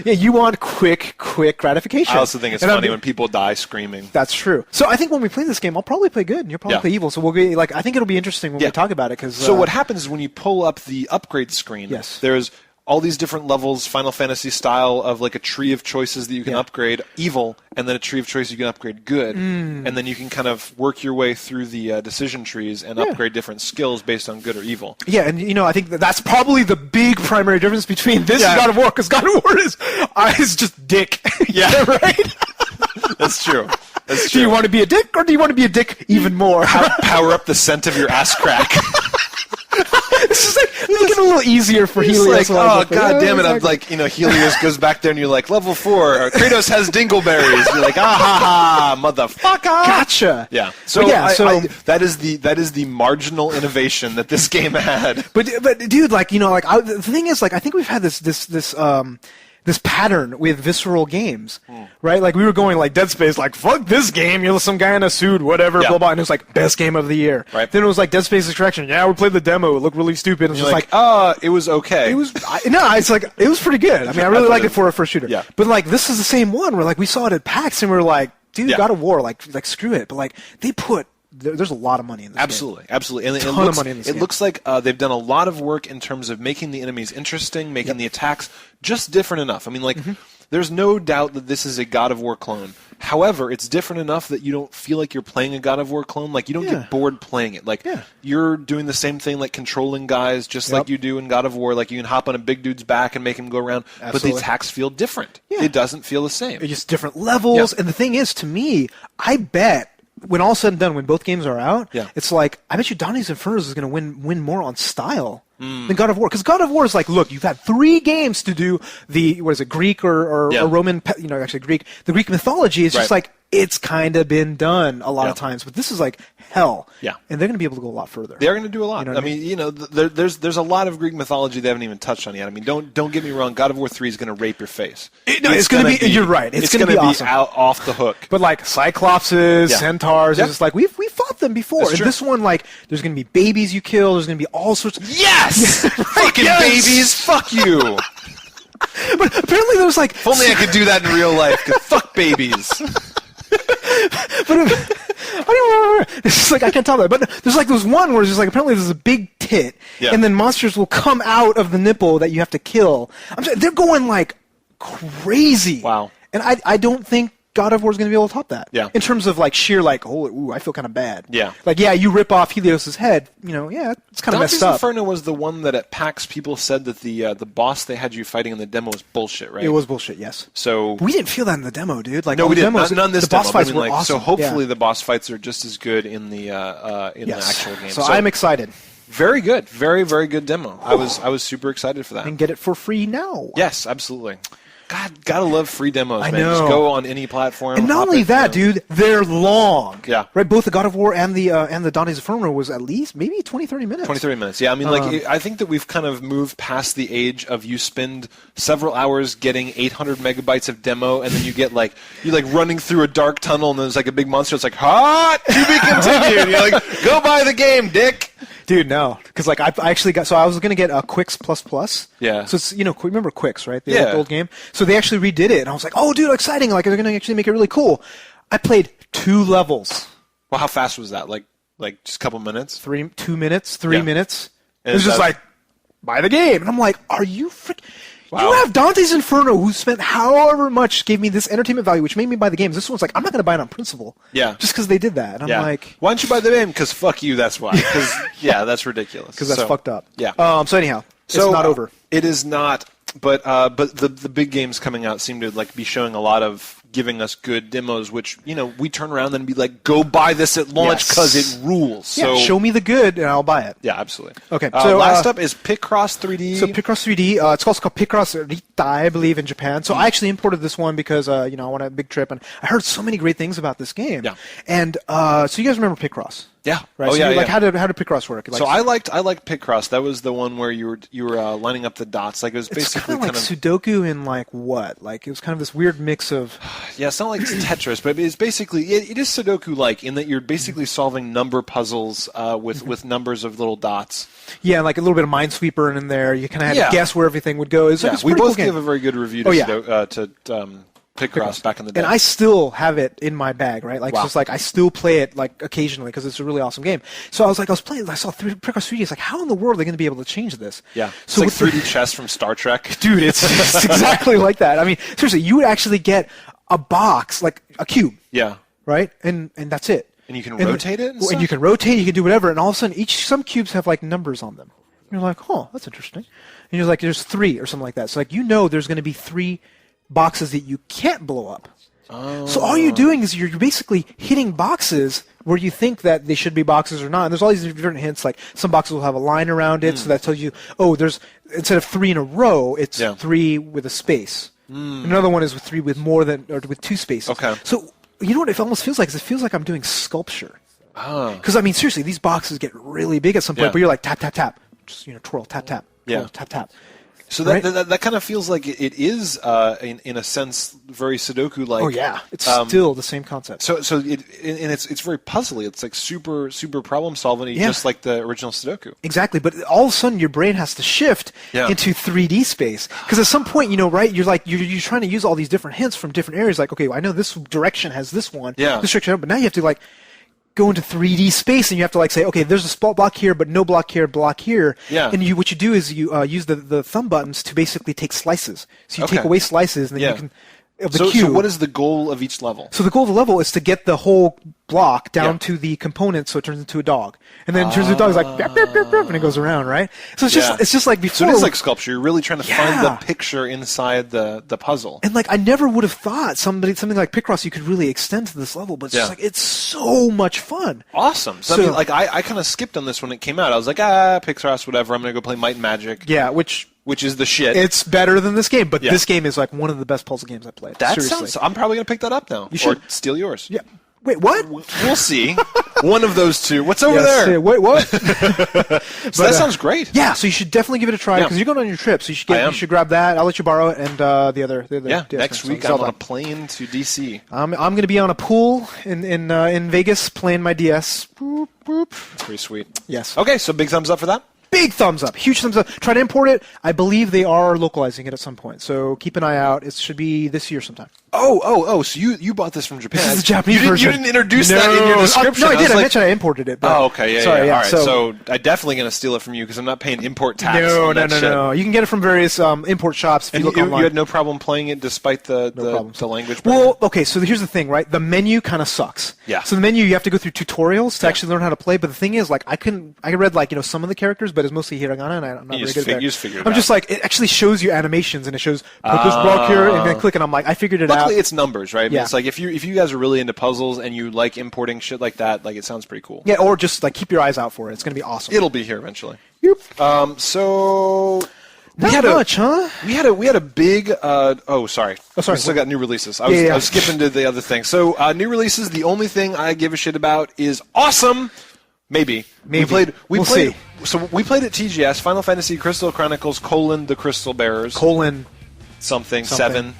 Yeah, you want quick gratification. I also think it's funny when people die screaming. That's true. So I think when we play this game, I'll probably play good, and you'll probably play evil. So we'll be like, I think it'll be interesting when we talk about it. So what happens is when you pull up the upgrade screen, there's all these different levels, Final Fantasy style, of like a tree of choices that you can upgrade evil, and then a tree of choices you can upgrade good, and then you can kind of work your way through the decision trees and upgrade different skills based on good or evil. Yeah, and I think that's probably the big primary difference between this and God of War, because God of War is just dick. Yeah, right. That's true. That's true. Do you want to be a dick, or do you want to be a dick even more? Power up the scent of your ass crack. This is like make it a little easier for Helios. Like, oh god damn it! I'm like, Helios goes back there and you're like, level 4. Kratos has dingleberries. You're like, ah ha ha, motherfucker! Gotcha. Yeah. So that is the marginal innovation that this game had. But dude, like the thing is, like, I think we've had this pattern with visceral games, right? Like we were going like Dead Space, like fuck this game, some guy in a suit, whatever, blah blah, and it was like best game of the year. Right. Then it was like Dead Space Extraction. Yeah, we played the demo. It looked really stupid. And it was like, it was okay. It was it's like it was pretty good. I mean, I really liked it for a first shooter. Yeah. But like this is the same one where like we saw it at PAX and we were like, dude, God of War, like screw it. But like they put. There's a lot of money in this game. Absolutely. And it looks like they've done a lot of work in terms of making the enemies interesting, making the attacks just different enough. I mean, like, there's no doubt that this is a God of War clone. However, it's different enough that you don't feel like you're playing a God of War clone. Like, you don't get bored playing it. Like, you're doing the same thing, like controlling guys just like you do in God of War. Like, you can hop on a big dude's back and make him go around. Absolutely. But the attacks feel different. Yeah. It doesn't feel the same. It's just different levels. And the thing is, to me, I bet when all said and done, when both games are out, it's like, I bet you Dante's Inferno is going to win more on style than God of War. Because God of War is like, look, you've had 3 games to do the, Greek or Roman, actually Greek. The Greek mythology is just like, it's kind of been done a lot of times. But this is like hell. Yeah. And they're going to be able to go a lot further. They're going to do a lot. I mean, there's a lot of Greek mythology they haven't even touched on yet. I mean, don't get me wrong. God of War 3 is going to rape your face. It's going to be. You're right. It's going to be awesome. Out off the hook. But like Cyclopses, Centaurs, it's just like we fought them before. And this one, like, there's going to be babies you kill. There's going to be all sorts of fucking babies. Fuck you. But apparently there was like. If only I could do that in real life. Cause fuck babies. But I don't remember. It's just like I can't tell that. But there's like this one where it's just like apparently there's a big tit, and then monsters will come out of the nipple that you have to kill. I'm saying they're going like crazy. Wow. And I don't think God of War is going to be able to top that. Yeah. In terms of like sheer like, ooh, I feel kind of bad. Yeah. Like, yeah, you rip off Helios's head. You know, yeah, it's kind of Dante's messed up. Inferno was the one that at PAX people said that the boss they had you fighting in the demo was bullshit, right? It was bullshit. Yes. So we didn't feel that in the demo, dude. Like, no, we didn't. demos, Not in this the boss demo. fights I mean, were like, awesome. So hopefully Yeah. the boss fights are just as good in the the actual game. So I'm excited. Very good. Very, very good demo. I was super excited for that. And get it for free now. Yes, absolutely. God, gotta love free demos, I man. know. Just go on any platform. And not hop only it, that, dude, they're long. Yeah. Right? Both the God of War and the Dante's Inferno was at least maybe 20, 30 minutes. 20, 30 minutes. Yeah, I mean, I think that we've kind of moved past the age of you spend several hours getting 800 megabytes of demo, and then you running through a dark tunnel, and there's like a big monster. It's like, hot, to be continued. And you're like, go buy the game, dick. Dude, no, because like I actually got. So I was gonna get a Quicks Plus. Yeah. So it's remember Quicks, right? Yeah. Old game. So they actually redid it, and I was like, oh, dude, exciting! Like they're gonna actually make it really cool. I played 2 levels. Well, how fast was that? Like just a couple minutes? 2 minutes, 3 Yeah. minutes. And It was just that- like, buy the game, and I'm like, are you freak? Wow. You have Dante's Inferno, who spent however much, gave me this entertainment value, which made me buy the games. This one's like, I'm not going to buy it on principle. Yeah. Just because they did that. And I'm like, why don't you buy the game? Because fuck you, that's why. Because, yeah, that's ridiculous. because that's fucked up. Yeah. So anyhow, it's not over. It is not, but the big games coming out seem to like be showing a lot of giving us good demos, which, we turn around and be like, go buy this at launch because it rules. Yeah, So show me the good, and I'll buy it. yeah, absolutely. Okay, so last up is Picross 3D. So Picross 3D, it's also called Picross Rita, I believe, in Japan. So I actually imported this one because I went on a big trip, and I heard so many great things about this game. Yeah. And so you guys remember Picross? Yeah. Right. Oh, so yeah, like, yeah. how did Picross work? Like, So I liked Picross. That was the one where you were lining up the dots. Like it was it's basically kind of like Sudoku in like what? Like it was kind of this weird mix of. Yeah, it's not like Tetris, but it's basically it is Sudoku-like in that you're basically solving number puzzles with numbers of little dots. Yeah, and like a little bit of Minesweeper in there. You kind of had to guess where everything would go. It's Yeah, like, we pretty both cool gave game. a very good review to Picross back in the day. And I still have it in my bag, right? Like, Wow. so it's like I still play it like occasionally because it's a really awesome game. So I was playing. I saw Picross 3D. It's like, how in the world are they going to be able to change this? Yeah, So it's with like 3D chess from Star Trek. dude, it's exactly like that. I mean, seriously, you would actually get a box, like a cube, Yeah, right? And that's it. and you can rotate it. And you can rotate. You can do whatever. And all of a sudden, some cubes have like numbers on them. And you're like, oh, that's interesting. And you're like, there's 3 or something like that. So like, there's going to be 3 boxes that you can't blow up. Oh. So all you're doing is you're basically hitting boxes where you think that they should be boxes or not. And there's all these different hints. Like some boxes will have a line around it, so that tells you, there's instead of 3 in a row, it's 3 with a space. Another one is with 3 with with 2 spaces. Okay. So you know what it almost feels like? Is it feels like I'm doing sculpture. Oh. Because I mean, seriously, these boxes get really big at some point. Yeah. But you're like tap tap tap, just twirl tap tap, twirl, Yeah. tap tap. So Right? that kind of feels like it is in a sense very Sudoku-like. Oh yeah, it's still the same concept. So it's very puzzly. It's like super problem solving, Yeah. just like the original Sudoku. Exactly, but all of a sudden your brain has to shift into 3D space because at some point, right? You're like you're trying to use all these different hints from different areas. Like, okay, well, I know this direction has this one, this direction, but now you have to like go into 3D space and you have to like say, okay, there's a spot block here, but no block here, block here. Yeah. And what you do is you use the thumb buttons to basically take slices. So you take away slices and then you can. Of the cube. So what is the goal of each level? So the goal of the level is to get the whole block down to the component so it turns into a dog. And then it turns into a dog. It's like, "Beep, beep, beep, beep," and it goes around, right? So it's just like before. So it is like sculpture. You're really trying to find the picture inside the puzzle. And like, I never would have thought something like Picross you could really extend to this level, but it's just like, it's so much fun. Awesome. So I mean, like, I kind of skipped on this when it came out. I was like, Picross, whatever. I'm going to go play Might and Magic. Yeah, which is the shit. It's better than this game, but this game is like one of the best puzzle games I played. That Seriously. sounds. I'm probably going to pick that up now. You should. Or steal yours. Yeah. Wait, what? We'll see. One of those two. What's over there? Wait, what? So that sounds great. Yeah, so you should definitely give it a try because you're going on your trip. So you should grab that. I'll let you borrow it, and the other. Next week I'm on a plane to DC. I'm going to be on a pool in Vegas playing my DS. Boop, boop. That's pretty sweet. Yes. Okay, so big thumbs up for that. Big thumbs up, huge thumbs up. Try to import it. I believe they are localizing it at some point, so keep an eye out. It should be this year sometime. So you bought this from Japan. This is the Japanese version. You didn't introduce that in your description. No, I did. I mentioned I imported it. But, okay. Sorry, yeah. All right. So I'm definitely going to steal it from you because I'm not paying import tax. No. You can get it from various import shops if you look online. You had no problem playing it despite the language barrier? Well, okay, so here's the thing, right? The menu kind of sucks. Yeah. So the menu, you have to go through tutorials to actually learn how to play, but the thing is, like, I read, like, some of the characters, but it's mostly hiragana, and I'm not very good at that. You just figured it out. I'm just like, it actually shows you animations, and it shows, put this block here, and then click, and I'm like, I figured it out. Luckily, it's numbers, right? Yeah. It's like, if you guys are really into puzzles and you like importing shit like that, like, it sounds pretty cool. Yeah, or just, like, keep your eyes out for it. It's going to be awesome. It'll be here eventually. Yep. So... Not much, huh? We had a big. Sorry. Sorry. We still got new releases. I was skipping to the other thing. So new releases. The only thing I give a shit about is awesome. Maybe. We played. We'll see. So we played at TGS. Final Fantasy Crystal Chronicles: the Crystal Bearers. Something. 7.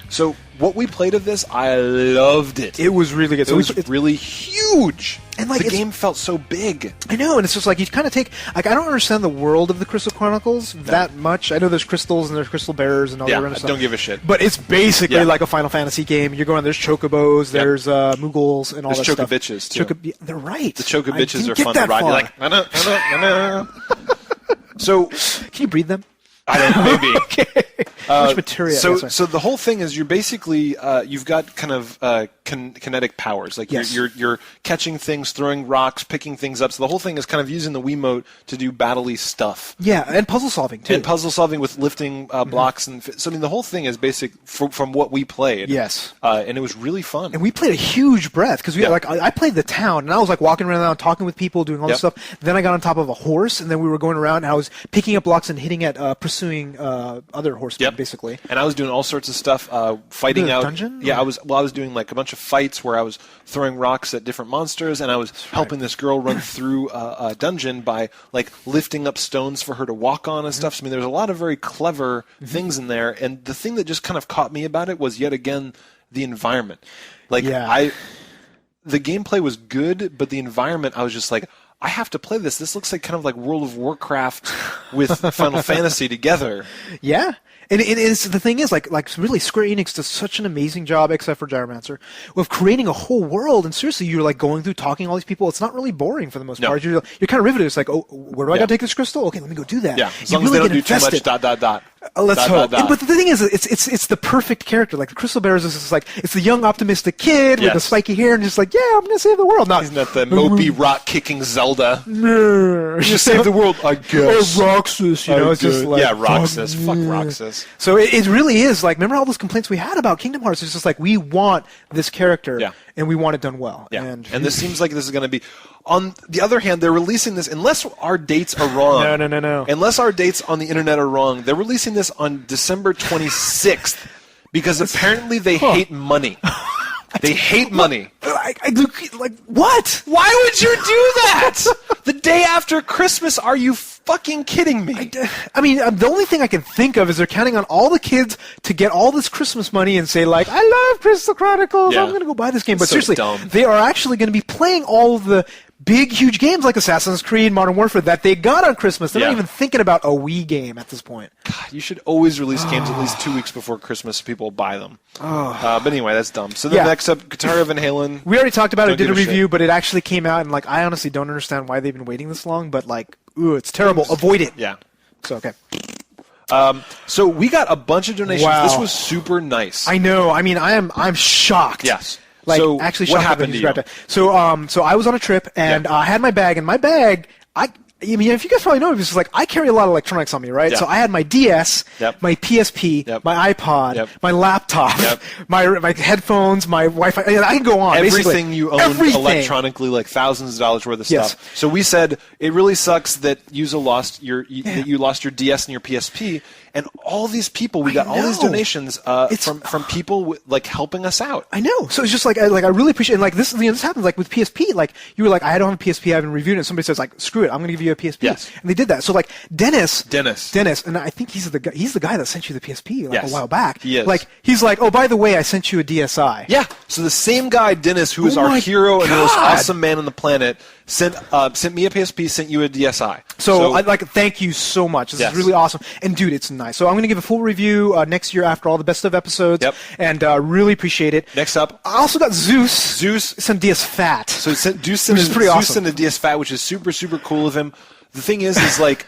So what we played of this, I loved it. It was really good. It was really huge. And like the game felt so big. I know, and it's just like you kind of take like I don't understand the world of the Crystal Chronicles that much. I know there's crystals and there's crystal bearers and all that kind of stuff. Don't give a shit. But it's basically like a Final Fantasy game. You're going there's chocobos, there's Moogles, and all that stuff. There's chocobitches too. They're right. The chocobitches are fun to ride. You're like, no. So can you breed them? I don't. Maybe. Okay. Much material. So the whole thing is you're basically you've got kind of kinetic powers. Like you're catching things, throwing rocks, picking things up. So the whole thing is kind of using the Wiimote to do battle-y stuff. Yeah, and puzzle solving too. And puzzle solving with lifting blocks and so I mean the whole thing is basic from what we played. Yes. And it was really fun. And we played a huge breadth because we like I played the town and I was like walking around talking with people, doing all this stuff. Then I got on top of a horse and then we were going around and I was picking up blocks and hitting at pursuing other horsemen basically. And I was doing all sorts of stuff, fighting out. Dungeon? Yeah, I was doing like a bunch of fights where I was throwing rocks at different monsters, and I was helping this girl run through a dungeon by like lifting up stones for her to walk on and stuff. So, I mean, there's a lot of very clever things in there, and the thing that just kind of caught me about it was yet again the environment. Like the gameplay was good, but the environment, I was just like, I have to play this. This looks like kind of like World of Warcraft with Final Fantasy together. Yeah. And it's, the thing is, like really, Square Enix does such an amazing job, except for Gyromancer, of creating a whole world. And seriously, you're like going through, talking to all these people. It's not really boring for the most part. You're kind of riveted. It's like, oh, where do I got to take this crystal? Okay, let me go do that. Yeah, as long as they don't do too much ... Let's hope. But the thing is, it's the perfect character. Like the Crystal Bearers is just like it's the young optimistic kid with the spiky hair and just like, yeah, I'm gonna save the world. He's not the mopey rock kicking Zelda. No, just save the world, I guess. Or Roxas, it's just like Roxas. Fuck Roxas. So it really is like, remember all those complaints we had about Kingdom Hearts? It's just like we want this character, and we want it done well. Yeah. And this seems like this is going to be. On the other hand, they're releasing this, unless our dates are wrong. No. Unless our dates on the internet are wrong, they're releasing this on December 26th because apparently they hate money. They hate money. Like, what? Why would you do that? The day after Christmas? Are you fucking kidding me? I mean, the only thing I can think of is they're counting on all the kids to get all this Christmas money and say, like, I love Crystal Chronicles. I'm going to go buy this game. But seriously, they are actually going to be playing all of the big, huge games like Assassin's Creed, Modern Warfare that they got on Christmas. They're not even thinking about a Wii game at this point. God, you should always release games at least 2 weeks before Christmas so people buy them. But anyway, that's dumb. So then next up, Guitar of Van Halen. We already talked about it, did a review, but it actually came out, and like I honestly don't understand why they've been waiting this long, but like, ooh, it's terrible. Avoid it. Yeah. So, okay. So we got a bunch of donations. Wow. This was super nice. I know. I mean, I'm shocked. Yes. Like, so actually, what happened to you? So I was on a trip, and I had my bag, and my bag, I mean, if you guys probably know, it's like I carry a lot of electronics on me, right? So I had my DS, my PSP, my iPod, my laptop, my headphones, my Wi-Fi. I can go on. Everything basically. you own electronically, like thousands of dollars worth of stuff. So we said it really sucks that you lost your DS and your PSP. And all these people, we got all these donations from people like helping us out. I know. So it's just like I really appreciate it. And like this happens like with PSP. Like you were like, I don't have a PSP, I haven't reviewed it. And somebody says like, screw it, I'm going to give you a PSP. Yes. And they did that. So like Dennis, and I think he's the guy that sent you the PSP like a while back. He is. Like he's like, oh, by the way, I sent you a DSi. Yeah. So the same guy, Dennis, who is our hero and the most awesome man on the planet, sent me a PSP, sent you a DSi. So I'd thank you so much. This is really awesome. And dude, it's nice. So I'm going to give a full review next year after all the best of episodes. Yep. And really appreciate it. Next up, I also got Zeus. Some DS Fat. So Zeus sent a DS Fat, which is super, super cool of him. The thing is like,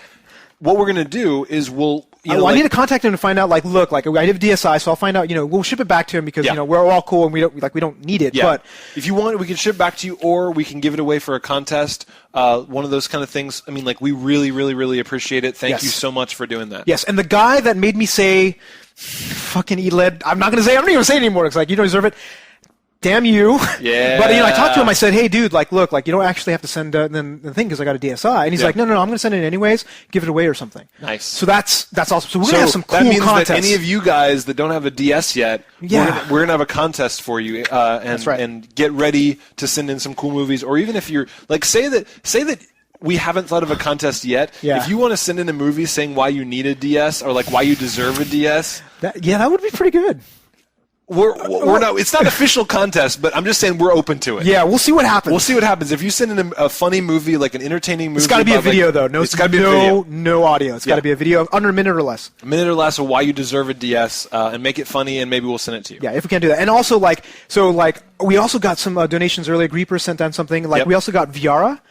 what we're going to do is I need to contact him to find out, look, I have DSi, so I'll find out, we'll ship it back to him because, we're all cool and we don't need it. Yeah. But if you want, we can ship it back to you, or we can give it away for a contest. One of those kind of things. I mean, we really, really, really appreciate it. Thank you so much for doing that. Yes, and the guy that made me say, fucking ELED, I'm not going to say it anymore. It's you don't deserve it. Damn you. Yeah. But, I talked to him. I said, hey, dude, look, you don't actually have to send the thing because I got a DSi. And he's like, no, I'm going to send it anyways. Give it away or something. Nice. So that's awesome. So we're going to have some cool contests. That means contests. that any of you guys that don't have a DS yet, we're going to have a contest for you. That's right. And get ready to send in some cool movies. Or even if you're, say that we haven't thought of a contest yet. Yeah. If you want to send in a movie saying why you need a DS or why you deserve a DS. That would be pretty good. We're not. It's not an official contest, but I'm just saying we're open to it. Yeah, we'll see what happens. We'll see what happens. If you send in a funny movie, an entertaining movie, it's got to be a video though. No, it's got to be a video. No audio. It's got to be a video under a minute or less. A minute or less of why you deserve a DS, and make it funny, and maybe we'll send it to you. Yeah, if we can do that. And also, we also got some donations earlier. Greeper sent down something. We also got Viara.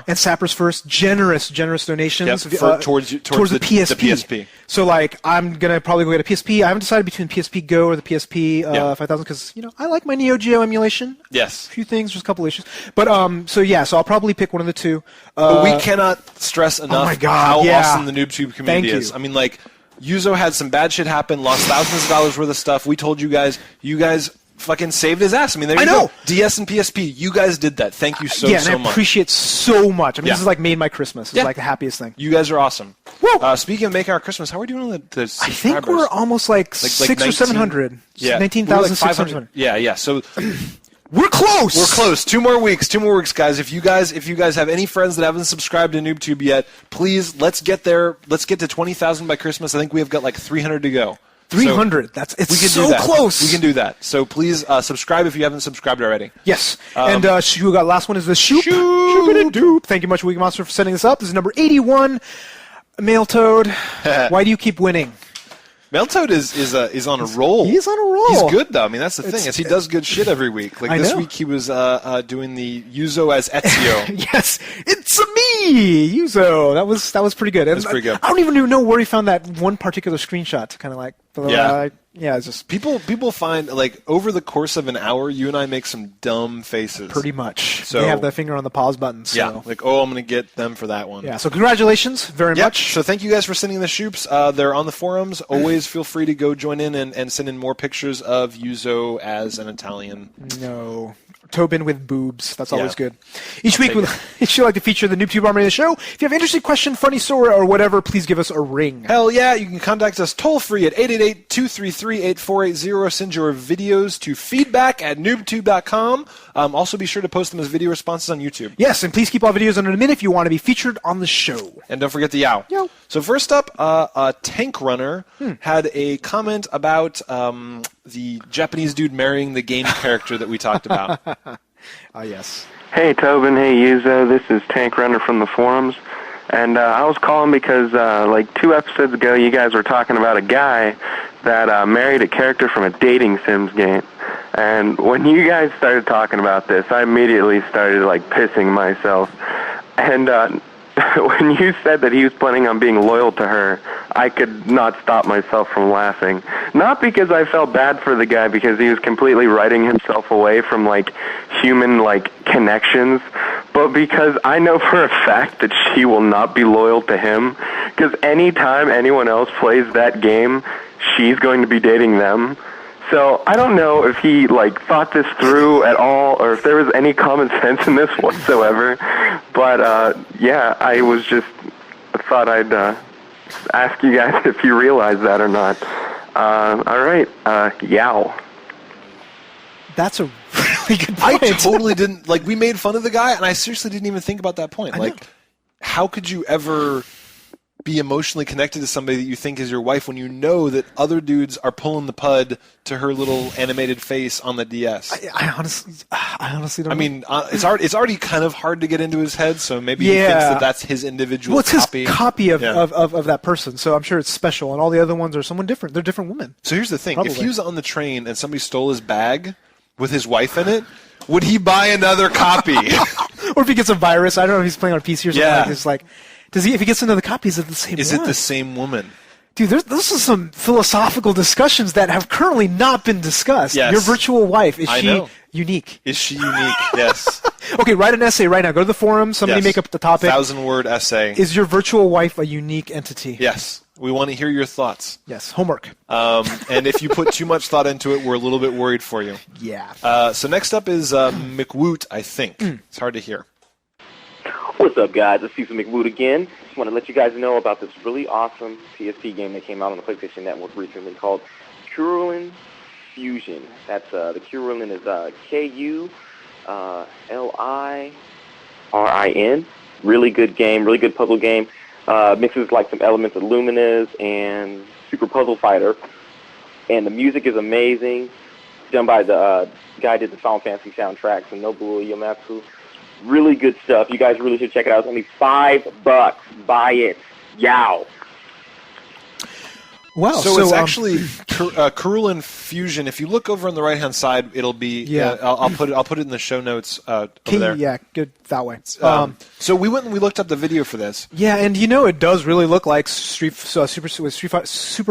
And Sapper's First generous donations towards the PSP. So I'm gonna probably go get a PSP. I haven't decided between PSP Go or the PSP 5000 because I like my Neo Geo emulation. Yes. A few things, just a couple issues. But so I'll probably pick one of the two. But we cannot stress enough how awesome the NooBTooB community is. I mean, Yuzo had some bad shit happen, lost thousands of dollars worth of stuff. We told you guys fucking saved his ass. I mean, there you go. DS and PSP, you guys did that. Thank you so much. I appreciate so much. I mean, this is made my Christmas. It's the happiest thing. You guys are awesome. Woo! Speaking of making our Christmas, how are we doing on the subscribers? I think we're almost 600 or 700. Yeah. 19,600. Yeah. So we're close. We're close. 2 more weeks, guys. If you guys have any friends that haven't subscribed to NooBTooB yet, please let's get there. Let's get to 20,000 by Christmas. I think we have got 300 to go. 300. So it's so close. We can do that. So please subscribe if you haven't subscribed already. Yes. And we got last one is the Shoop. Thank you much, Wiki Monster, for setting this up. This is number 81. Mail Toad. Why do you keep winning? Mail Toad is on a roll. He's on a roll. He's good though. I mean, that's the thing is he does good shit every week. This week he was doing the Yuzo as Ezio. Yes, it's me, Yuzo. That was pretty good. That's pretty good. I don't even know where he found that one particular screenshot to kind of it's just people find over the course of an hour, you and I make some dumb faces. Pretty much. So they have their finger on the pause button. So. Yeah, I'm going to get them for that one. Yeah. So congratulations very much. So thank you guys for sending the shoops. They're on the forums. Always feel free to go join in and send in more pictures of Yuzo as an Italian. No. Tobin with boobs. That's always good. Each week, we'd like to feature the NooBTooB Army of the show. If you have an interesting question, funny story, or whatever, please give us a ring. Hell yeah. You can contact us toll-free at 888-233-8480. Send your videos to feedback@NooBTooB.com. Also, be sure to post them as video responses on YouTube. Yes, and please keep all videos under a minute if you want to be featured on the show. And don't forget the yow. Yow. So first up, Tank Runner had a comment about the Japanese dude marrying the game character that we talked about. Yes. Hey, Tobin. Hey, Yuzo. This is Tank Runner from the forums. And I was calling because 2 episodes ago, you guys were talking about a guy that married a character from a dating Sims game. And when you guys started talking about this, I immediately started, pissing myself. And when you said that he was planning on being loyal to her, I could not stop myself from laughing. Not because I felt bad for the guy, because he was completely writing himself away from, human, connections, but because I know for a fact that she will not be loyal to him, because anytime anyone else plays that game, she's going to be dating them. So I don't know if he thought this through at all, or if there was any common sense in this whatsoever. But I was just thought I'd ask you guys if you realize that or not. All right, yow. That's a really good point. I totally didn't we made fun of the guy, and I seriously didn't even think about that point. How could you ever be emotionally connected to somebody that you think is your wife when you know that other dudes are pulling the pud to her little animated face on the DS? I honestly, I honestly don't know. I mean, it's already kind of hard to get into his head, so maybe he thinks that that's his individual it's copy. his copy of that person, so I'm sure it's special, and all the other ones are someone different. They're different women. So here's the thing. Probably. If he was on the train and somebody stole his bag with his wife in it, would he buy another copy? Or if he gets a virus, I don't know if he's playing on a PC or something like this. Like, if he gets another copy, is it the same one? Is it the same woman? Dude, those are some philosophical discussions that have currently not been discussed. Yes. Your virtual wife, is she unique? Is she unique? Yes. Okay, write an essay right now. Go to the forum. Somebody make up the topic. 1,000-word essay. Is your virtual wife a unique entity? Yes. We want to hear your thoughts. Yes. Homework. And if you put too much thought into it, we're a little bit worried for you. Yeah. So next up is McWoot, I think. It's hard to hear. What's up, guys? It's Cecil McWoot again. Just want to let you guys know about this really awesome PSP game that came out on the PlayStation Network recently called Halen Fusion. That's the Halen is Kulirin. Really good game, really good puzzle game. Mixes like some elements of Luminous and Super Puzzle Fighter, and the music is amazing. Done by the guy who did the Final Fantasy soundtracks, and NooBTooB. Really good stuff. You guys really should check it out. It's only $5. Buy it. Yow. Wow. So it's actually Halen Fusion. If you look over on the right-hand side, it'll be. Yeah. I'll put it in the show notes over there. Yeah, good that way. So we went and we looked up the video for this. Yeah, and it does really look like Super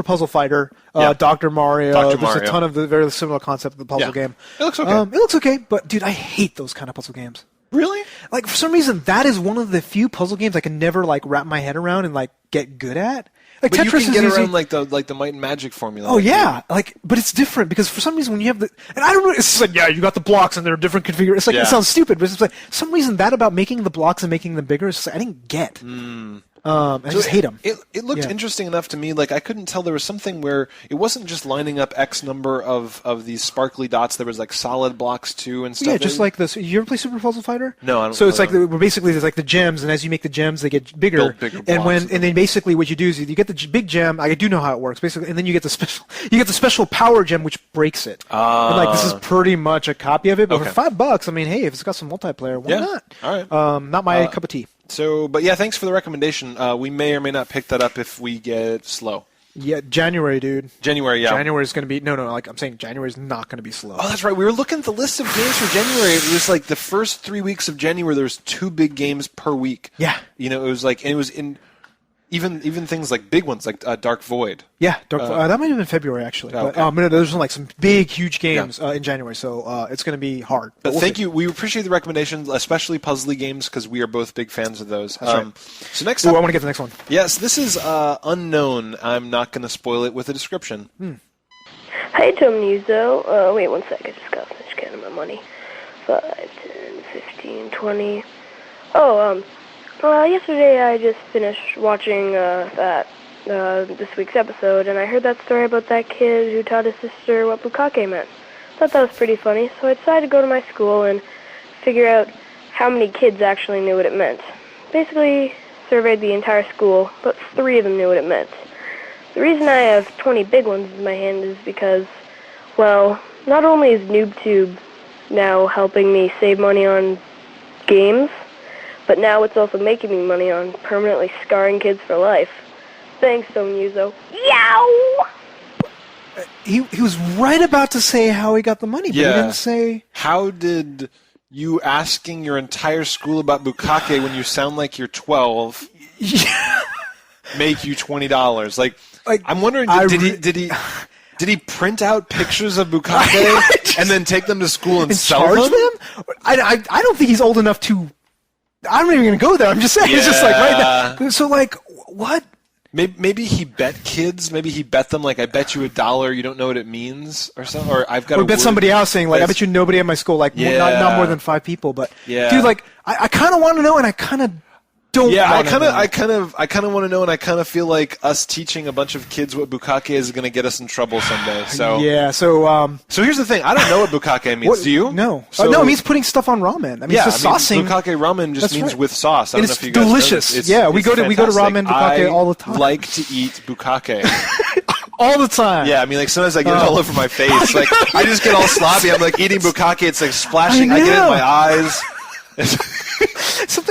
Puzzle Fighter, Dr. Mario. There's a ton of the very similar concept of the puzzle game. It looks okay. It looks okay, but dude, I hate those kind of puzzle games. Really? Like, for some reason, that is one of the few puzzle games I can never wrap my head around and get good at. Like, but Tetris you can get is around like the Might and Magic formula. Oh yeah, but it's different because for some reason when you have and I don't know, it's just you got the blocks and they're different configurations. It's it sounds stupid, but it's for some reason that about making the blocks and making them bigger is just I didn't get. I just hate them. It looked interesting enough to me. Like I couldn't tell there was something where it wasn't just lining up X number of these sparkly dots. There was solid blocks too and stuff. Yeah, just like this. You ever play Super Puzzle Fighter? No, I don't. So it's basically there's the gems, and as you make the gems, they get bigger. Bigger and then basically what you do is you get the big gem. I do know how it works basically, and then you get the special power gem which breaks it. And this is pretty much a copy of it, but for $5, I mean, hey, if it's got some multiplayer, why not? All right. Not my cup of tea. So, but yeah, thanks for the recommendation. We may or may not pick that up if we get slow. Yeah, January, dude. January, yeah. January is going to be I'm saying January is not going to be slow. Oh, that's right. We were looking at the list of games for January. It was the first 3 weeks of January. There was 2 big games per week. Yeah. It was and it was in. Even things like big ones like Dark Void. Yeah, Dark Void. That might have been February actually. But there's some big, huge games in January, so it's going to be hard. But thank you. We appreciate the recommendations, especially puzzly games, because we are both big fans of those. That's right. So next up, I want to get to the next one. Yes, this is unknown. I'm not going to spoil it with a description. Hi, Tom Nuzo. Wait 1 sec. I just got finished counting my money. 5, 10, 15, 20. Yesterday I just finished watching this week's episode, and I heard that story about that kid who taught his sister what bukkake meant. Thought that was pretty funny, so I decided to go to my school and figure out how many kids actually knew what it meant. Basically, surveyed the entire school, but 3 of them knew what it meant. The reason I have 20 big ones in my hand is because, not only is NooBTooB now helping me save money on games, but now it's also making me money on permanently scarring kids for life. Thanks, Tom Yuzo. Yow! He was right about to say how he got the money, but he didn't say... How did you asking your entire school about bukkake when you sound like you're 12 make you $20? I'm wondering, did he print out pictures of bukkake and then take them to school and sell charge them? I don't think he's old enough to... I'm not even going to go there. I'm just saying. It's just right now. So, what? Maybe he bet kids. Maybe he bet them, I bet you $1, you don't know what it means, or something. Or I've got or bet somebody else saying, I bet you nobody at my school, not more than 5 people. But, dude, I kind of want to know, and I kind of don't. Yeah, I kind of want to know, and I kind of feel like us teaching a bunch of kids what bukkake is going to get us in trouble someday. So yeah, so here's the thing. I don't know what bukkake means. Do you? No. No, it means putting stuff on ramen. I mean, it's saucing. Bukkake ramen just means with sauce. I don't know if you guys delicious. Know this. We go to ramen bukkake all the time. I like to eat bukkake. all the time. Yeah, I mean, like sometimes I get it all over my face. Like I just get all sloppy. I'm like eating bukkake. It's like splashing. I get it in my eyes.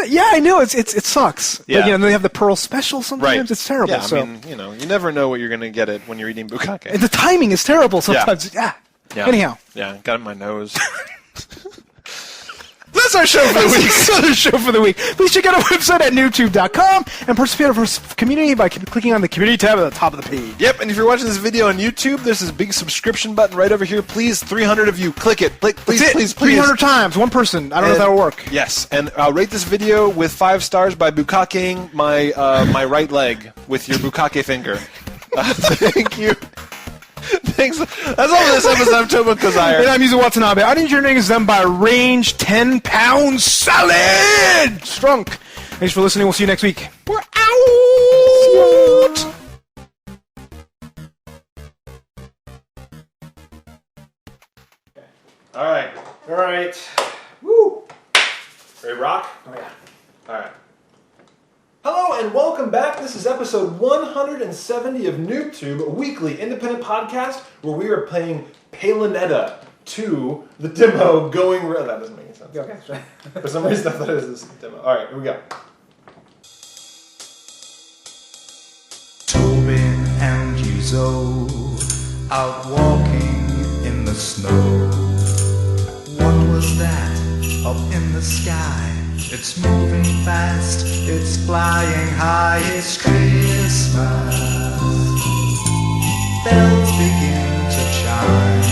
Yeah, I know. It sucks. Yeah. But, you know, they have the Pearl Special sometimes. Right. It's terrible. Yeah, so. I mean, you know, you never know what you're going to get it when you're eating bukkake. And the timing is terrible sometimes. Yeah. Anyhow. Yeah, got it in my nose. That's our show for the week. That's our show for the week. Please check out our website at NooBTooB.com and participate in our community by clicking on the community tab at the top of the page. Yep, and if you're watching this video on YouTube, there's this big subscription button right over here. Please, 300 of you, click it. Please. 300 times, one person. I don't know if that'll work. Yes, and rate this video with 5 stars by bukkakeing my my right leg with your bukkake finger. Thank you. Thanks. That's all for this episode. I'm Tomo Kozire. And I'm Yuzo Watanabe. Audio engineering is done by Range 10-Pound Salad Strunk. Thanks for listening. We'll see you next week. We're out. All right. Woo. Ready to rock? Oh, yeah. All right. Hello and welcome back. This is episode 170 of NooBTooB, a weekly independent podcast where we are playing Bayonetta 2, the demo going... That doesn't make any sense. Okay, sure. For some reason I thought it was this demo. All right, here we go. Tobin and Yuzo out walking in the snow. What was that up in the sky? It's moving fast, it's flying high, it's Christmas. Bells begin to chime,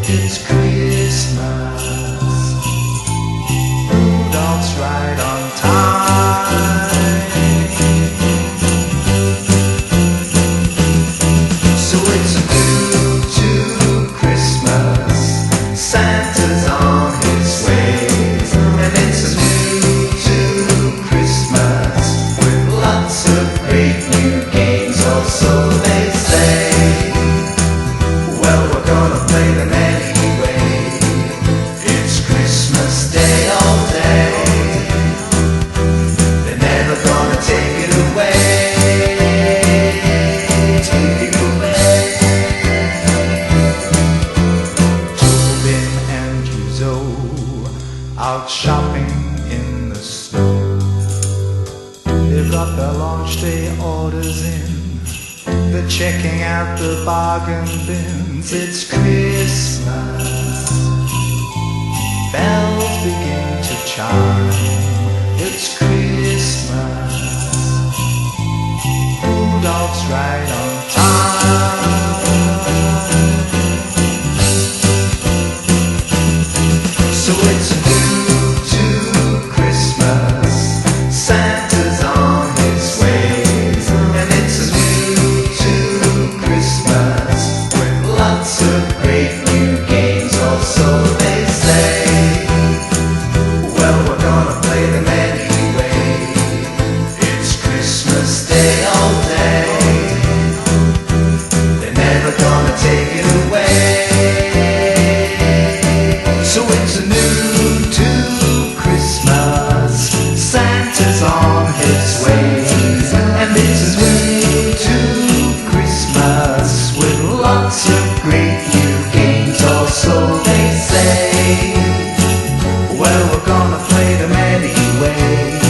it's Christmas. Rudolph's right on time. So it's a NooBTooB Christmas, Santa's on his way, and it's a great new games, or so they say. Well, we're gonna play them anyway. It's Christmas Day all day. They're never gonna take it away. Take it away. Tobin and Yuzo out shopping in the snow. They've got their launch day orders in. They're checking out the bargain bins. It's Christmas. Bells begin to chime. It's Christmas. Rudolph's right on time. So it's a NooBTooB Christmas. Santa's on his way, and it's a NooBTooB Christmas with lots of great new games, or so they say. Well, we're gonna play them anyway. It's Christmas Day all day. They're never gonna take it away. So it's a NooBTooB Christmas. Santa's on his way, and it's a NooBTooB Christmas with lots of great new games, or so they say. Well, we're gonna play them anyway.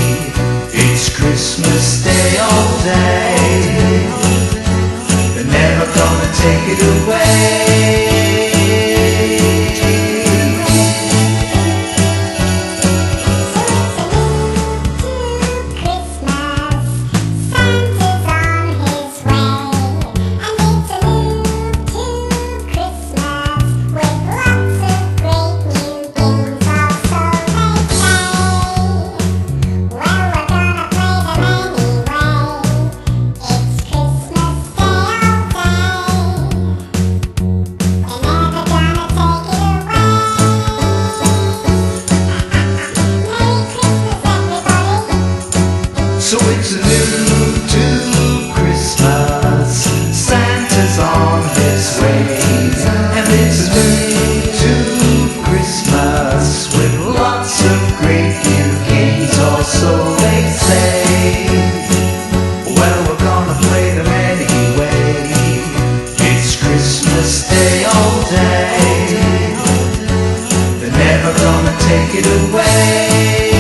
It's Christmas Day all day. They're never gonna take it away. all day. They're never gonna take it away.